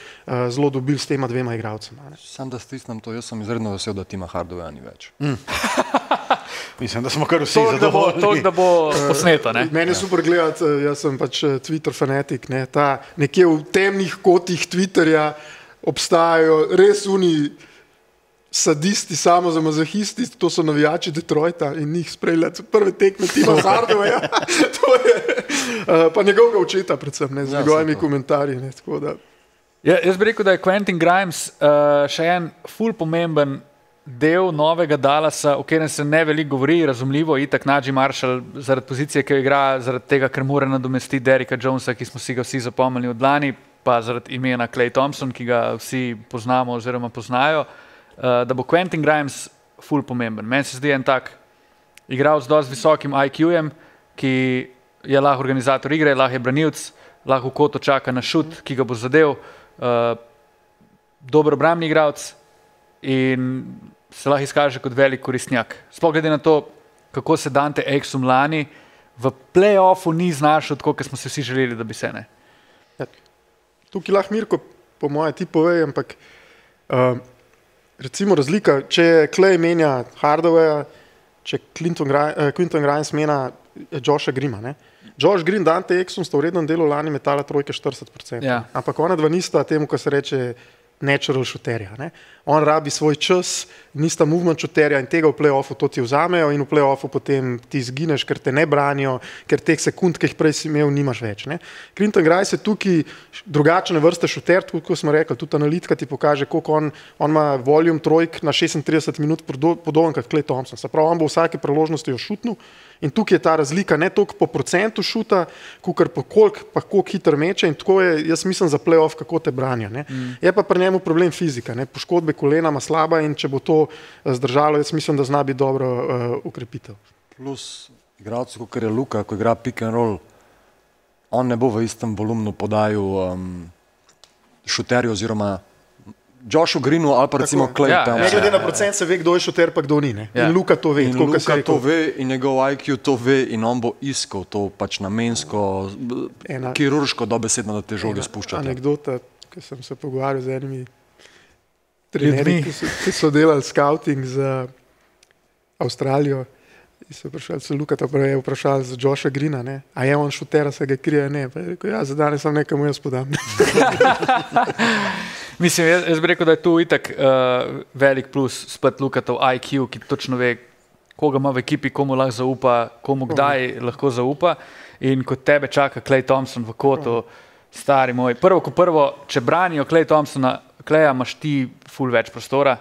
zelo dobili s tema 2 igralcema. Sam da stisnem to, jaz sem izredno vesel, da Tima Hardawaya ni več. Mislim, da smo kar vsi zadovoljni. To, da bo posneto. Meni je super gledati, jaz sem pač Twitter fanatik, nekje v temnih kotih Twitterja obstajajo res oni sadisti, samozamazohisti, to so navijači Detroita in njih sprejljati prve tekme Tima Hardawaya. To je pa njegovega očeta predvsem, z njegovimi komentarji. Jaz bi rekel, da je Quentin Grimes še en ful pomemben del novega Dallasa, o katerem se ne veliko govori, razumljivo, itak Najee Marshall zaradi pozicije, ki jo igra, zaradi tega, ker mora nadomestiti Derricka Jonesa, ki smo si ga vsi zapomnili od lani, pa zaradi imena Klay Thompson, ki ga vsi poznamo oziroma poznajo, da bo Quentin Grimes ful pomemben. Meni se zdi en tak igralec z dosti visokim IQ-jem, ki je lahko organizator igre, lahko je branilec, lahko v kotu čaka na šut, ki ga bo zadev, dober obrambni igralec in se lahko izkaže kot velik koristnjak. Sploh glede na to, kako se Dante Exum lani v play-offu ni znašel tako, kot smo se vsi želeli, da bi se ne. Tukaj lahko Mirko, po moje, ti povej, ampak recimo razlika, če Klay menja Hardawaya, če Quentin Grimes menja Josha Grima. Josh Green, Dante Exum sta v rednem delu lani metala trojke 40%. Ampak ona dva nista temu, kar se reče natural šuterja. Ne? On rabi svoj čas, nista movement šuterja in tega v play-offu to ti vzamejo in v play-offu potem ti izgineš, ker te ne branijo, ker teh sekund, ki jih prej si imel, nimaš več. Ne? Clinton Grice je tukaj drugačne vrste šuter, kot smo rekli, tudi analitika ti pokaže, koliko on ima volume trojk na 36 minut podoben kot Klay Thompson. Se pravi, on bo vsake priložnosti jo šutnil in tukaj je ta razlika ne toliko po procentu šuta, kakor po koliko hitro meče in tako je, jaz mislim, za play-off, kako te branijo. Ne? Je pa pri njemu problem fizika, ne? Poškodbe kolena ima slaba in če bo to zdržalo, jaz mislim, da zna biti dobro ukrepitev. Plus igralcu, kot je Luka, ko igra pick and roll, on ne bo v istem volumnu podajal šuterju oziroma Joshu Greenu ali pa recimo Klay Thompson. Ne glede na procent se ve, kdo je šuter, pa kdo ni. Ne? In Luka to ve. In Luka to ve in njegov IQ to ve in on bo iskal to pač namensko, kirurško dobesedno, da te žoge spuščate. Anekdota, ki sem se pogovarjal z enimi trenerji, ki so delali scouting za Avstralijo. Luka je vprašal za Josha Greena, ne? A je on šuter, se ga krije? Ne. Pa je rekel, ja, za danes sem nekaj jaz podam. Mislim, jaz bi rekel, da je tu itak velik plus spet Lukatov IQ, ki točno ve, koga ima v ekipi, komu lahko zaupa, komu kdaj lahko zaupa. In kot tebe čaka Klay Thompson v kotu, stari moj. Prvo, če branijo Klay Thompsona, Klaya imaš ti ful več prostora.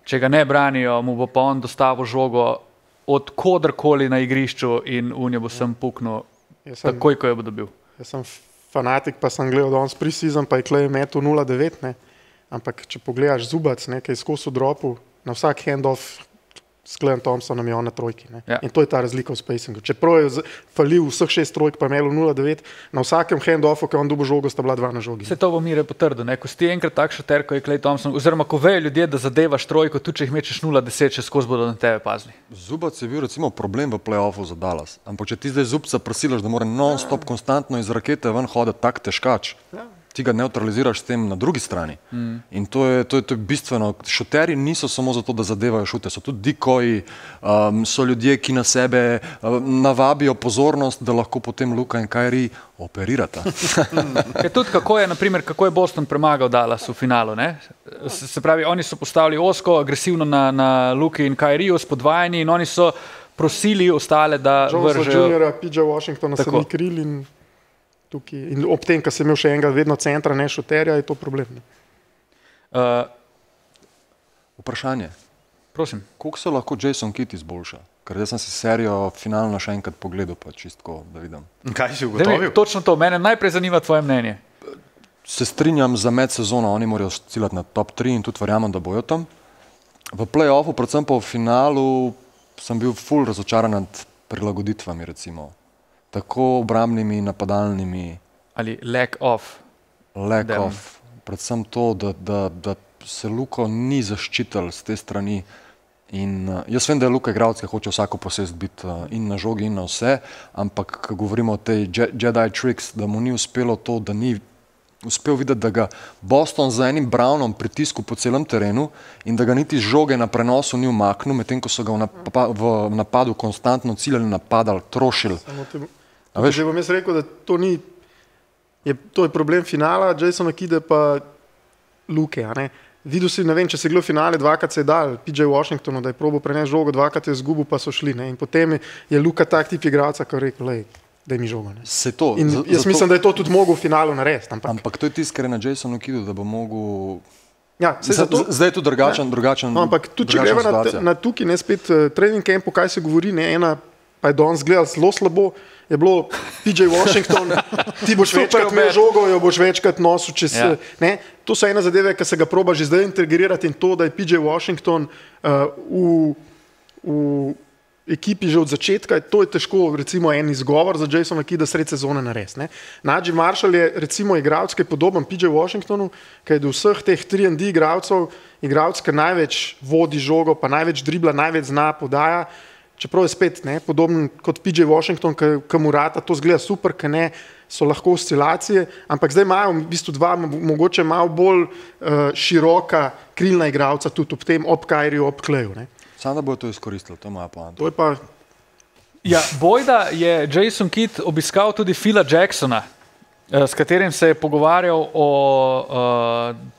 Če ga ne branijo, mu bo pa on dostavil žogo od kodarkoli na igrišču in unjo bo sem puknil takoj, ko jo bo dobil. Jaz sem fanatik, pa sem gledal danes pre-season, pa je Klay metal 0-9, ne. Ampak če pogledaš Zubac, nekaj skozi v dropu, na vsak handoff s Klayem Thompsonom je on na trojki. Ne? Ja. In to je ta razlika v spacingu. Čeprav je falil vseh 6 trojk, pa je imel 0-9, na vsakem handoffu, ki je on dobil žogo, sta bila 2 na žogi. Se to bo Mire potrdil, ne? Ko si ti enkrat tak šuter, ko je Klay Thompson, oziroma ko vejo ljudje, da zadevaš trojko, tudi če jih mečeš 0-10, še skozi bodo na tebe pazili. Zubac je bil recimo problem v play-offu za Dallas, ampak če ti zdaj Zubca prosilaš, da mora non-stop konstantno iz rakete ven hoditi tak težkač, ti ga neutraliziraš s tem na drugi strani. In to je bistveno. Šuterji niso samo zato, da zadevajo šute, so tudi dikoji, so ljudje, ki na sebe navabijo pozornost, da lahko potem Luka in Kyrie operirata. Tudi kako je Boston premagal Dallas v finalu, ne? Se pravi, oni so postavili osko, agresivno na Luki in Kyrieju s podvajanji in oni so prosili ostale, da vržejo. Jonesa Juniora, PJ Washingtona se ni kril in tukaj. In ob tem, ko sem imel še enega vedno centra, ne šuterja, je to problem. Vprašanje. Prosim. Koliko se lahko Jason Kidd izboljša? Ker jaz sem si serijo finalno še enkrat pogledal, pa čistko, da vidim. Kaj si ugotovil? Točno to, mene najprej zanima tvoje mnenje. Se strinjam za medsezono, oni morajo ciljati na top 3 in tudi verjamem, da bojo tam. V play-offu, predvsem pa v finalu, sem bil ful razočaran nad prilagoditvami, recimo. Tako obrambnimi, napadalnimi. Ali lack of. Lack of. Predvsem to, da se Luko ni zaščitil z te strani. In jaz vem, da je Luka igralec, ki hoče vsako posest biti in na žogi in na vse, ampak ko govorimo o tej Jedi tricks, da mu ni uspelo to, da ni uspel videti, da ga Boston z enim Brownom pritisku po celem terenu in da ga niti žoge na prenosu ni umaknil, medtem ko so ga v napadu konstantno ciljali, napadali, trošili. Že bom jaz rekel, da to je problem finala, Jasona Kidda pa Luke. Videl si, ne vem, če se gledal finale, dvakrat se je dal PJ Washingtonu, da je probal prenesti žogo, dvakrat je izgubil, pa so šli. Ne? In potem je Luka tak tip igralca, ki je rekel, da je mi žoga. Jaz mislim, da je to tudi mogel v finalu narediti. Ampak to je tisto, kar je na Jasonu Kiddu, da bo mogel... Ja, zdaj je to drugačen ampak tudi, če greva na tukaj, ne spet trening campu, kaj se govori, ne ena, pa je danes gledal zelo slabo, je bilo PJ Washington, ti boš večkrat imel žogo, jo boš večkrat nosil čez... Ne? To so ena zadeve, ki se ga proba že zdaj integrirati in to, da je PJ Washington v ekipi že od začetka, to je težko, recimo, en izgovor za Jasona Kidda sred sezone narediti. Najee Marshall je, recimo, igralec, ki je podoben PJ Washingtonu, ki je do vseh teh 3&D igralcev, igralec, ki največ vodi žogo, pa največ dribla, največ zna, podaja, čeprav je spet podoben kot PJ Washington, ki mu rata, to zgleda super, ki ne, so lahko oscilacije, ampak zdaj imajo v bistvu dva, mogoče malo bolj široka krilna igralca tudi ob tem, ob Kyrieju, ob Clayju. Sam da bojo to izkoristili, to je moja poanta. To je pa... Ja, bojda je Jason Kidd obiskal tudi Phila Jacksona s katerim se je pogovarjal o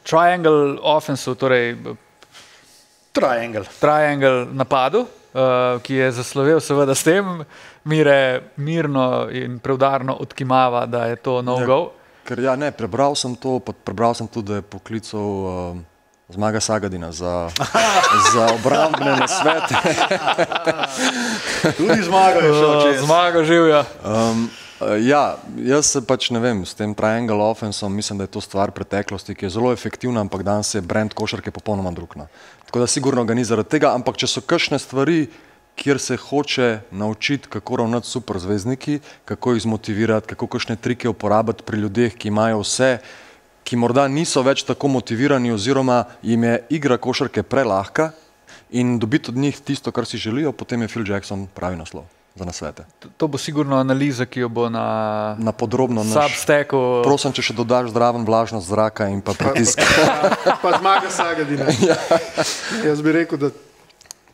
triangle offensu, torej triangle napadu, ki je zaslovel seveda s tem, Mire mirno in preudarno odkimava, da je to no-go. Ker prebral sem tudi, da je poklical Zmaga Sagadina za obrambne nasvete. Tudi Zmaga je šel čez. Zmaga živja. Jaz se ne vem, s tem triangle offensom mislim, da je to stvar preteklosti, ki je zelo efektivna, ampak danes je brand košarke popolnoma drugna. Tako da sigurno ga ni zaradi tega, ampak če so kakšne stvari, kjer se hoče naučiti, kako ravnati super zvezdniki, kako jih zmotivirati, kako kakšne trike uporabiti pri ljudeh, ki imajo vse, ki morda niso več tako motivirani oziroma jim je igra košarke prelahka in dobiti od njih tisto, kar si želijo, potem je Phil Jackson pravi naslov za nasvete. To bo sigurno analiza, ki jo bo na podrobno Substacku. Prosim, če še dodaš zdraven vlažnost zraka in pa pritisk. Pa Zmaga Sagadina. Jaz bi rekel, da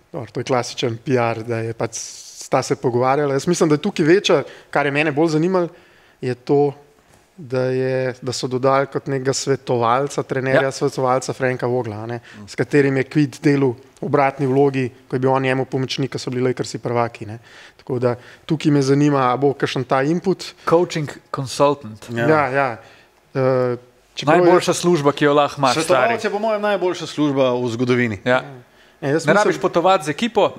to je klasičen PR, da je sta se pogovarjala. Jaz mislim, da je tukaj večja, kar je mene bolj zanimalo, je to, da so dodali kot nekega svetovalca, trenerja, svetovalca Franka Vogla, s katerim je Quid delal v obratni vlogi, ko je bil on njemu pomočnik, ko so bili Lakersi prvaki. Tako da tukaj me zanima, a bo kakšen ta input. Coaching consultant. Ja. Najboljša služba, ki jo lahko imaš. Svetovalec je po mojem najboljša služba v zgodovini. Ja. Ne rabiš potovati z ekipo,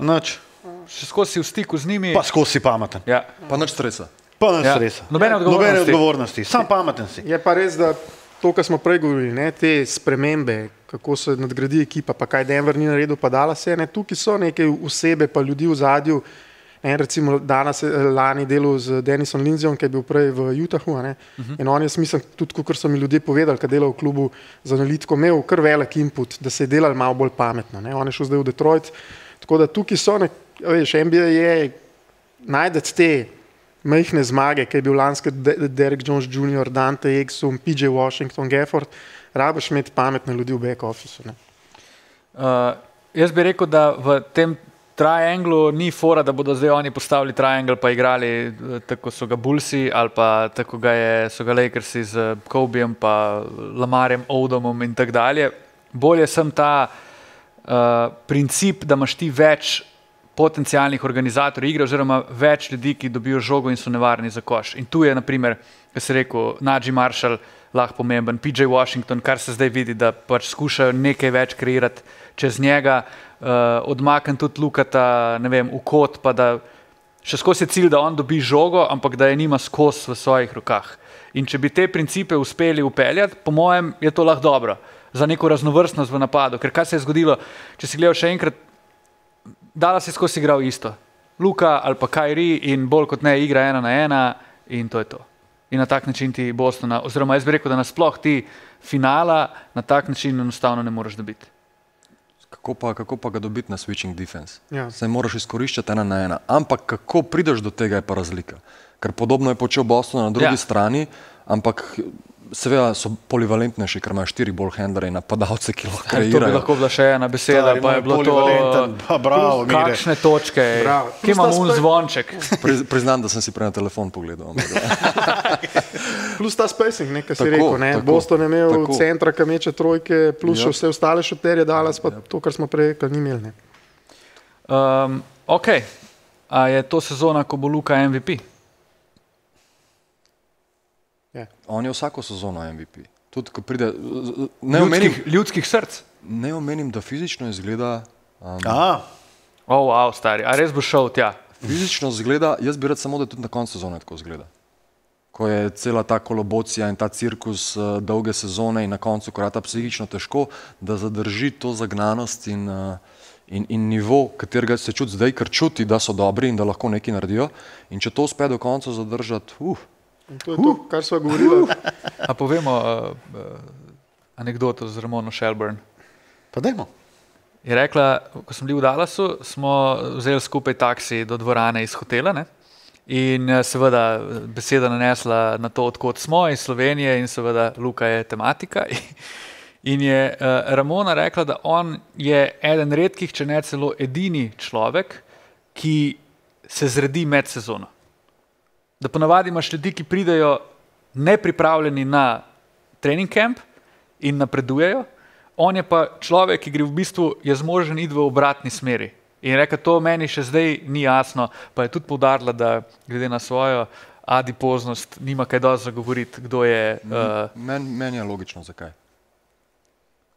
še skozi v stiku z njimi. Pa skozi si pameten. Ja. Pa nič stresa. Nobene odgovornosti. Sam pameten si. Je pa res, da to, kar smo prej govorili, te spremembe, kako se nadgradi ekipa, pa kaj Denver ni naredil, pa Dallas je, tukaj so neke osebe, pa ljudi v zadju. Recimo danes lani delal z Dennisom Lindsayom, ki je bil prej v Utahu. In on je, mislim, tudi kot so mi ljudje povedali, kad delal v klubu za analitiko, imel kar velik input, da se je delal malo bolj pametno. On je šel zdaj v Detroit. Tako da tukaj so, NBA je najdeti te majhne zmage, ki je bil lanski Derek Jones Jr., Dante Exum, PJ Washington, Gafford, rabiš imeti pametne ljudi v back officeu. Jaz bi rekel, da v tem trianglu ni fora, da bodo zdaj oni postavili triangle pa igrali tako so ga Bullsi ali pa tako so ga Lakersi z Kobejem pa Lamarjem Odomom in tak dalje. Bolje sem ta princip, da imaš ti več potencijalnih organizatorjev igre oziroma več ljudi, ki dobijo žogo in so nevarni za koš. In tu je, na primer, kaj se rekel, Najee Marshall lahko pomemben, PJ Washington, kar se zdaj vidi, da skušajo nekaj več kreirati čez njega, odmaknem tudi Lukata, ne vem, v kot, pa da še skozi je cilj, da on dobi žogo, ampak da je nima skozi v svojih rokah. In če bi te principe uspeli upeljati, po mojem je to lahko dobro za neko raznovrstnost v napadu, ker kaj se je zgodilo, če si gledal še enkrat, Dallas je skozi igral isto. Luka ali pa Kyrie in bolj kot ne igra 1-1 in to je to. In na tak način ti Bostona, oziroma jaz bi rekel, da nasploh ti finala na tak način enostavno ne moreš dobiti. Kako pa ga dobiti na switching defense? Ja. Se moraš izkoriščati 1-1. Ampak kako prideš do tega je pa razlika. Ker podobno je počel Boston na drugi strani, ampak seveda so polivalentnejši, ker imajo 4 ball handlerje in napadalce, ki lahko kreirajo. To bi lahko bila še ena beseda, pa je bilo to kakšne točke, kje imamo zvonček. Priznam, da sem si prej na telefon pogledal. Plus ta spacing, nekaj si rekel. Boston je imel centra, ki meče trojke, plus še vse ostale šuterje, Dallas pa to, kar smo prej rekli, ni imeli. Ok, a je to sezona, ko bo Luka MVP? On je vsako sezono MVP. Tudi, ko pride... Ljudskih src? Ne omenim, da fizično izgleda... Wow, stari, a res bo šel tja? Fizično izgleda, jaz bi rad samo, da tudi na koncu sezone tako izgleda. Ko je cela ta kolobocija in ta cirkus dolge sezone in na koncu, ko je ta psihično težko, da zadrži to zagnanost in nivo, katerega se čuti zdaj, ker čuti, da so dobri in da lahko nekaj naredijo. In če to uspe do konca zadržati, In to je to, kar sva govorila. A povemo anekdoto z Ramono Shelburne. Pa dajmo. Je rekla, ko sem bili v Dallasu, smo vzeli skupaj taksi do dvorane iz hotela, ne? In seveda beseda nanesla na to, odkot smo, iz Slovenije in seveda Luka je tematika. In je Ramona rekla, da on je eden redkih, če ne celo edini človek, ki se zredi med sezono. Da ponavadi imaš ljudi, ki pridejo nepripravljeni na trening camp in napredujejo. On je pa človek, ki gre v bistvu, je zmožen iti v obratni smeri. In reka, to meni še zdaj ni jasno, pa je tudi poudarila, da glede na svojo adipoznost nima kaj dosti zagovoriti, kdo je... Meni je logično, zakaj.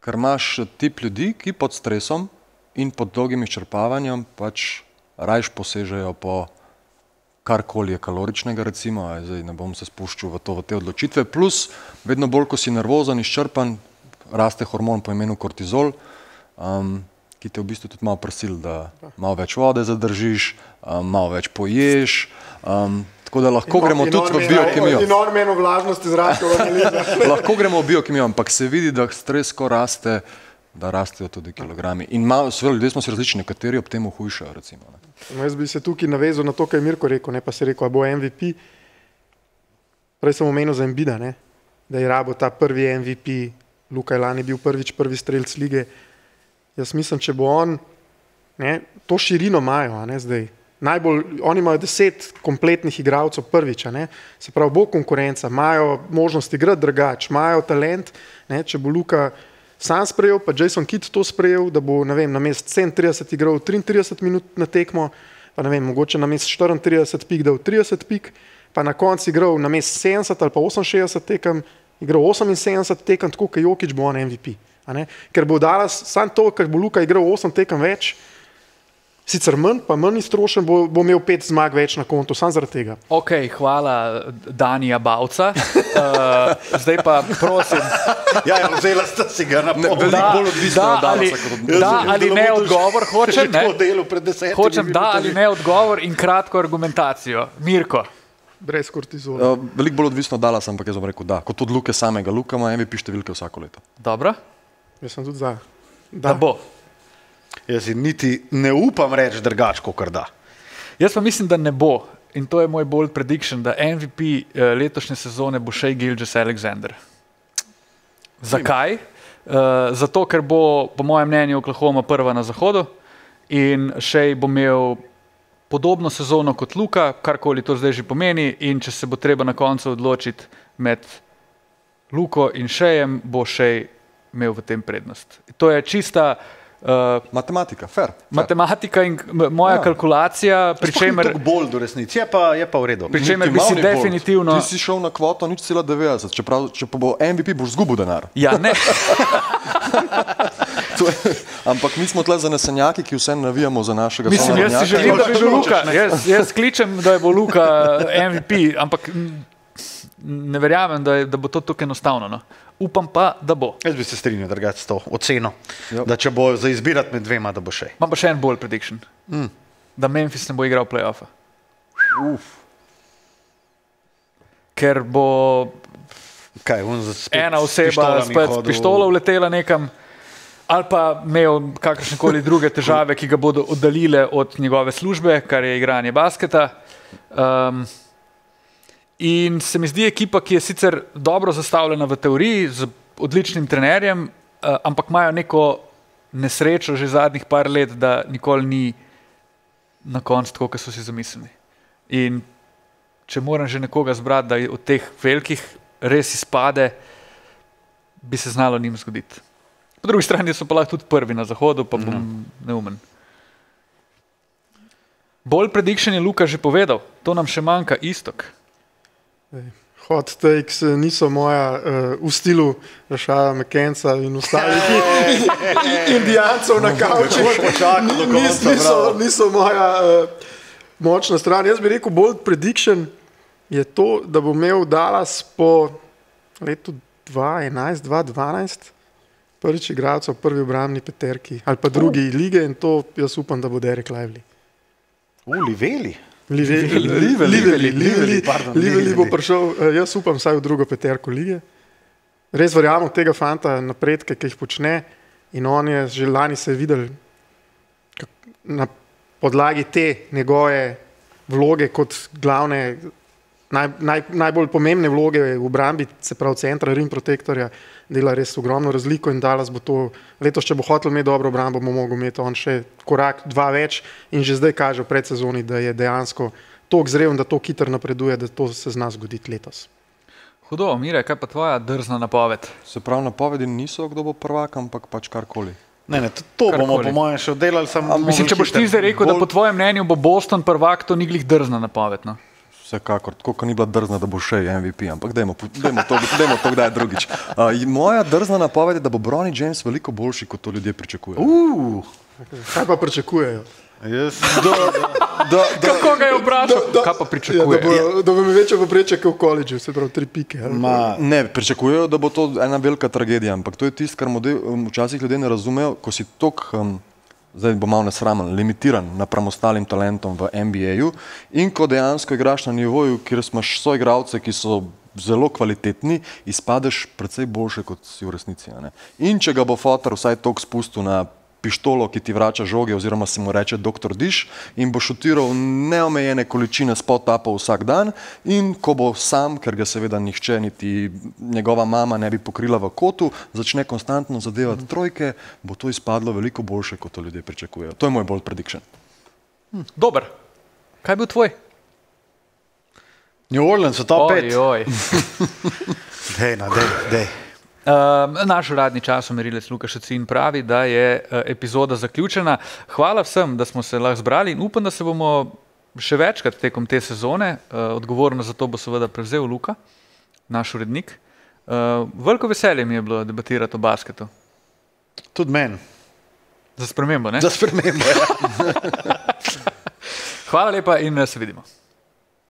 Ker imaš tip ljudi, ki pod stresom in pod dolgim izčrpavanjem pač rajš posežejo po karkoli je kaloričnega, recimo, zdaj ne bom se spuščal v te odločitve, plus vedno bolj, ko si nervozen, izčrpan, raste hormon po imenu kortizol, ki te v bistvu tudi malo prisil, da malo več vode zadržiš, malo več poješ, tako da lahko gremo tudi v biokemijo. Enormno vlažnost izražkov analiza. Lahko gremo v biokemijo, ampak se vidi, da stres, ko raste, da rastejo tudi kilogrami. In seveda ljudje smo si različni, nekateri ob tem hujšajo, recimo. Jaz bi se tukaj navezal na to, kaj je Mirko rekel, ne pa si rekel, a bo MVP. Prej sem omenil za Embida, ne, da je rabo ta prvi MVP, Luka je lani bil prvi strelc lige. Jaz mislim, če bo on, ne, to širino imajo, ne, zdaj. Oni imajo 10 kompletnih igralcev prvič, ne, se pravi, bo konkurenca, imajo možnost igrati drugače, imajo talent, ne, če bo Luka sam sprejel, pa Jason Kidd to sprejel, da bo, ne vem, namest 37 igral 33 minut na tekmo, pa ne vem, mogoče namest 34 pik dal 30 pik, pa na koncu igral namest 70 ali pa 68 tekem, igral 78 tekem, tako kot Jokić bo on MVP. Ker bo Dallas, sam to, ker bo Luka igral 8 tekem več, sicer manj iztrošen, bo imel 5 zmag več na kontu, sam zaradi tega. Ok, hvala Danija Bavca. Zdaj pa prosim. Ja, vzela sta si ga na pol. Veliko bolj odvisno od Dalasa. Da ali ne odgovor, hočem, ne? Hočem da ali ne odgovor in kratko argumentacijo. Mirko. Brez kortizola. Veliko bolj odvisno od Dalasa, ampak jaz bom rekel da. Kot od Luke samega. Luka ima MVP številke vsako leto. Dobro. Jaz sem tudi za. Da bo. Jaz si niti ne upam reči drugače, kot da. Jaz pa mislim, da ne bo. In to je moj bold prediction, da MVP letošnje sezone bo Shai Gilgeous-Alexander. Zakaj? Zato, ker bo, po mojem mnenju, Oklahoma prva na zahodu in Shai bo imel podobno sezono kot Luka, karkoli to zdaj že pomeni, in če se bo treba na koncu odločiti med Luko in Shaijem, bo Shai imel v tem prednost. To je čista matematika, fair. Matematika in moja kalkulacija, pri čemer... Sploh ni tako bolj do resnici, je pa v redu. Pri čemer bi si definitivno... Ti si šel na kvoto 0,90, če pa bo MVP, boš zgubil denar. Ja, ne. Ampak mi smo tle zanesenjaki, ki vse navijamo za našega sonarodnjaka. Mislim, jaz si želim, da bi bil Luka. Jaz kličem, da bo Luka MVP, ampak ne verjamem, da bo to tukaj enostavno. No. Upam pa, da bo. Jaz bi se strinjal drugače s to oceno, da če bo za izbirati med dvema, da bo Shai. Imam pa še en bold prediction, da Memphis ne bo igral play-offa. Ker bo ena oseba spet s pištolo vletela nekam, ali pa imel kakršnekoli druge težave, ki ga bodo oddaljile od njegove službe, kar je igranje basketa. In se mi zdi ekipa, ki je sicer dobro zastavljena v teoriji, z odličnim trenerjem, ampak imajo neko nesrečo že zadnjih par let, da nikoli ni na koncu tako, kot so si zamislili. In če moram že nekoga zbrati, da od teh velikih res izpade, bi se znalo njim zgoditi. Po drugi strani so pa lahko tudi prvi na zahodu, pa bom neumen. Bold prediction je Luka že povedal, to nam še manjka, Istok. Hot takes niso moja v stilu Rashada McKensa in ostalih indijancov na kavču. Niso moja močna stran. Jaz bi rekel, bold prediction je to, da bo imel Dallas po letu 2011-2012 prvič igralcev v prvi obrambni peterki ali pa drugi lige in to jaz upam, da bo Derek Lively. Lively bo prišel, jaz upam, vsaj v drugo peterko lige. Res verjamem od tega fanta napredke, ki jih počne in on je že lani se videl na podlagi te njegove vloge kot glavne, najbolj pomembne vloge v obrambi, se pravi centra, rim protektorja, dela res ogromno razliko in Dallas bo to, letos, če bo hotel imeti dobro obrambo, bo mogel imeti on še korak, 2 več in že zdaj kaže v predsezoni, da je dejansko toliko zrel, da to hitro napreduje, da to se zna zgoditi letos. Hudo, Mire, kaj pa tvoja drzna napoved? Se pravi, napovedi niso, kdo bo prvak, ampak pač karkoli. Ne, to bomo po mojem še oddelali. Mislim, če boš ti zdaj rekel, da po tvojem mnenju bo Boston prvak, to ni glih drzna napoved, no? Vsekakor, tako ni bila drzna, da bo še MVP, ampak dajmo to kdaj drugič. Moja drzna napoved je, da bo Bronny James veliko boljši, kot to ljudje pričakujejo. Kaj pa pričakujejo? Kako ga je vprašal? Kaj pa pričakujejo? Da bo mi večjo poprečje kot v koledžu, se pravi 3 pike. Ne, pričakujejo, da bo to ena velika tragedija, ampak to je tisto, kar včasih ljudje ne razumejo, ko si toliko, zdaj bo malo nesramen, limitiran napram ostalim talentom v NBA-ju in ko dejansko igraš na nivoju, kjer imaš soigralce, ki so zelo kvalitetni, izpadeš precej boljše, kot si v resnici. In če ga bo fotor vsaj toliko spustil na pištolo, ki ti vrača žoge, oziroma se mu reče Dr. Diš, in bo šutiral neomejene količine spot-upov vsak dan, in ko bo sam, ker ga seveda nihče, niti njegova mama ne bi pokrila v kotu, začne konstantno zadevati trojke, bo to izpadlo veliko boljše, kot to ljudje pričakujejo. To je moj bold prediction. Dober. Kaj je bil tvoj? New Orleans, top 5. Dej. Naš uradni časomerilec Luka Šacin pravi, da je epizoda zaključena. Hvala vsem, da smo se lahko zbrali in upam, da se bomo še večkrat tekom te sezone. Odgovornost za to bo seveda prevzel Luka, naš urednik. Veliko veselje mi je bilo debatirati o basketu. Tudi meni. Za spremembo, ne? Za spremembo, ja. Hvala lepa in se vidimo.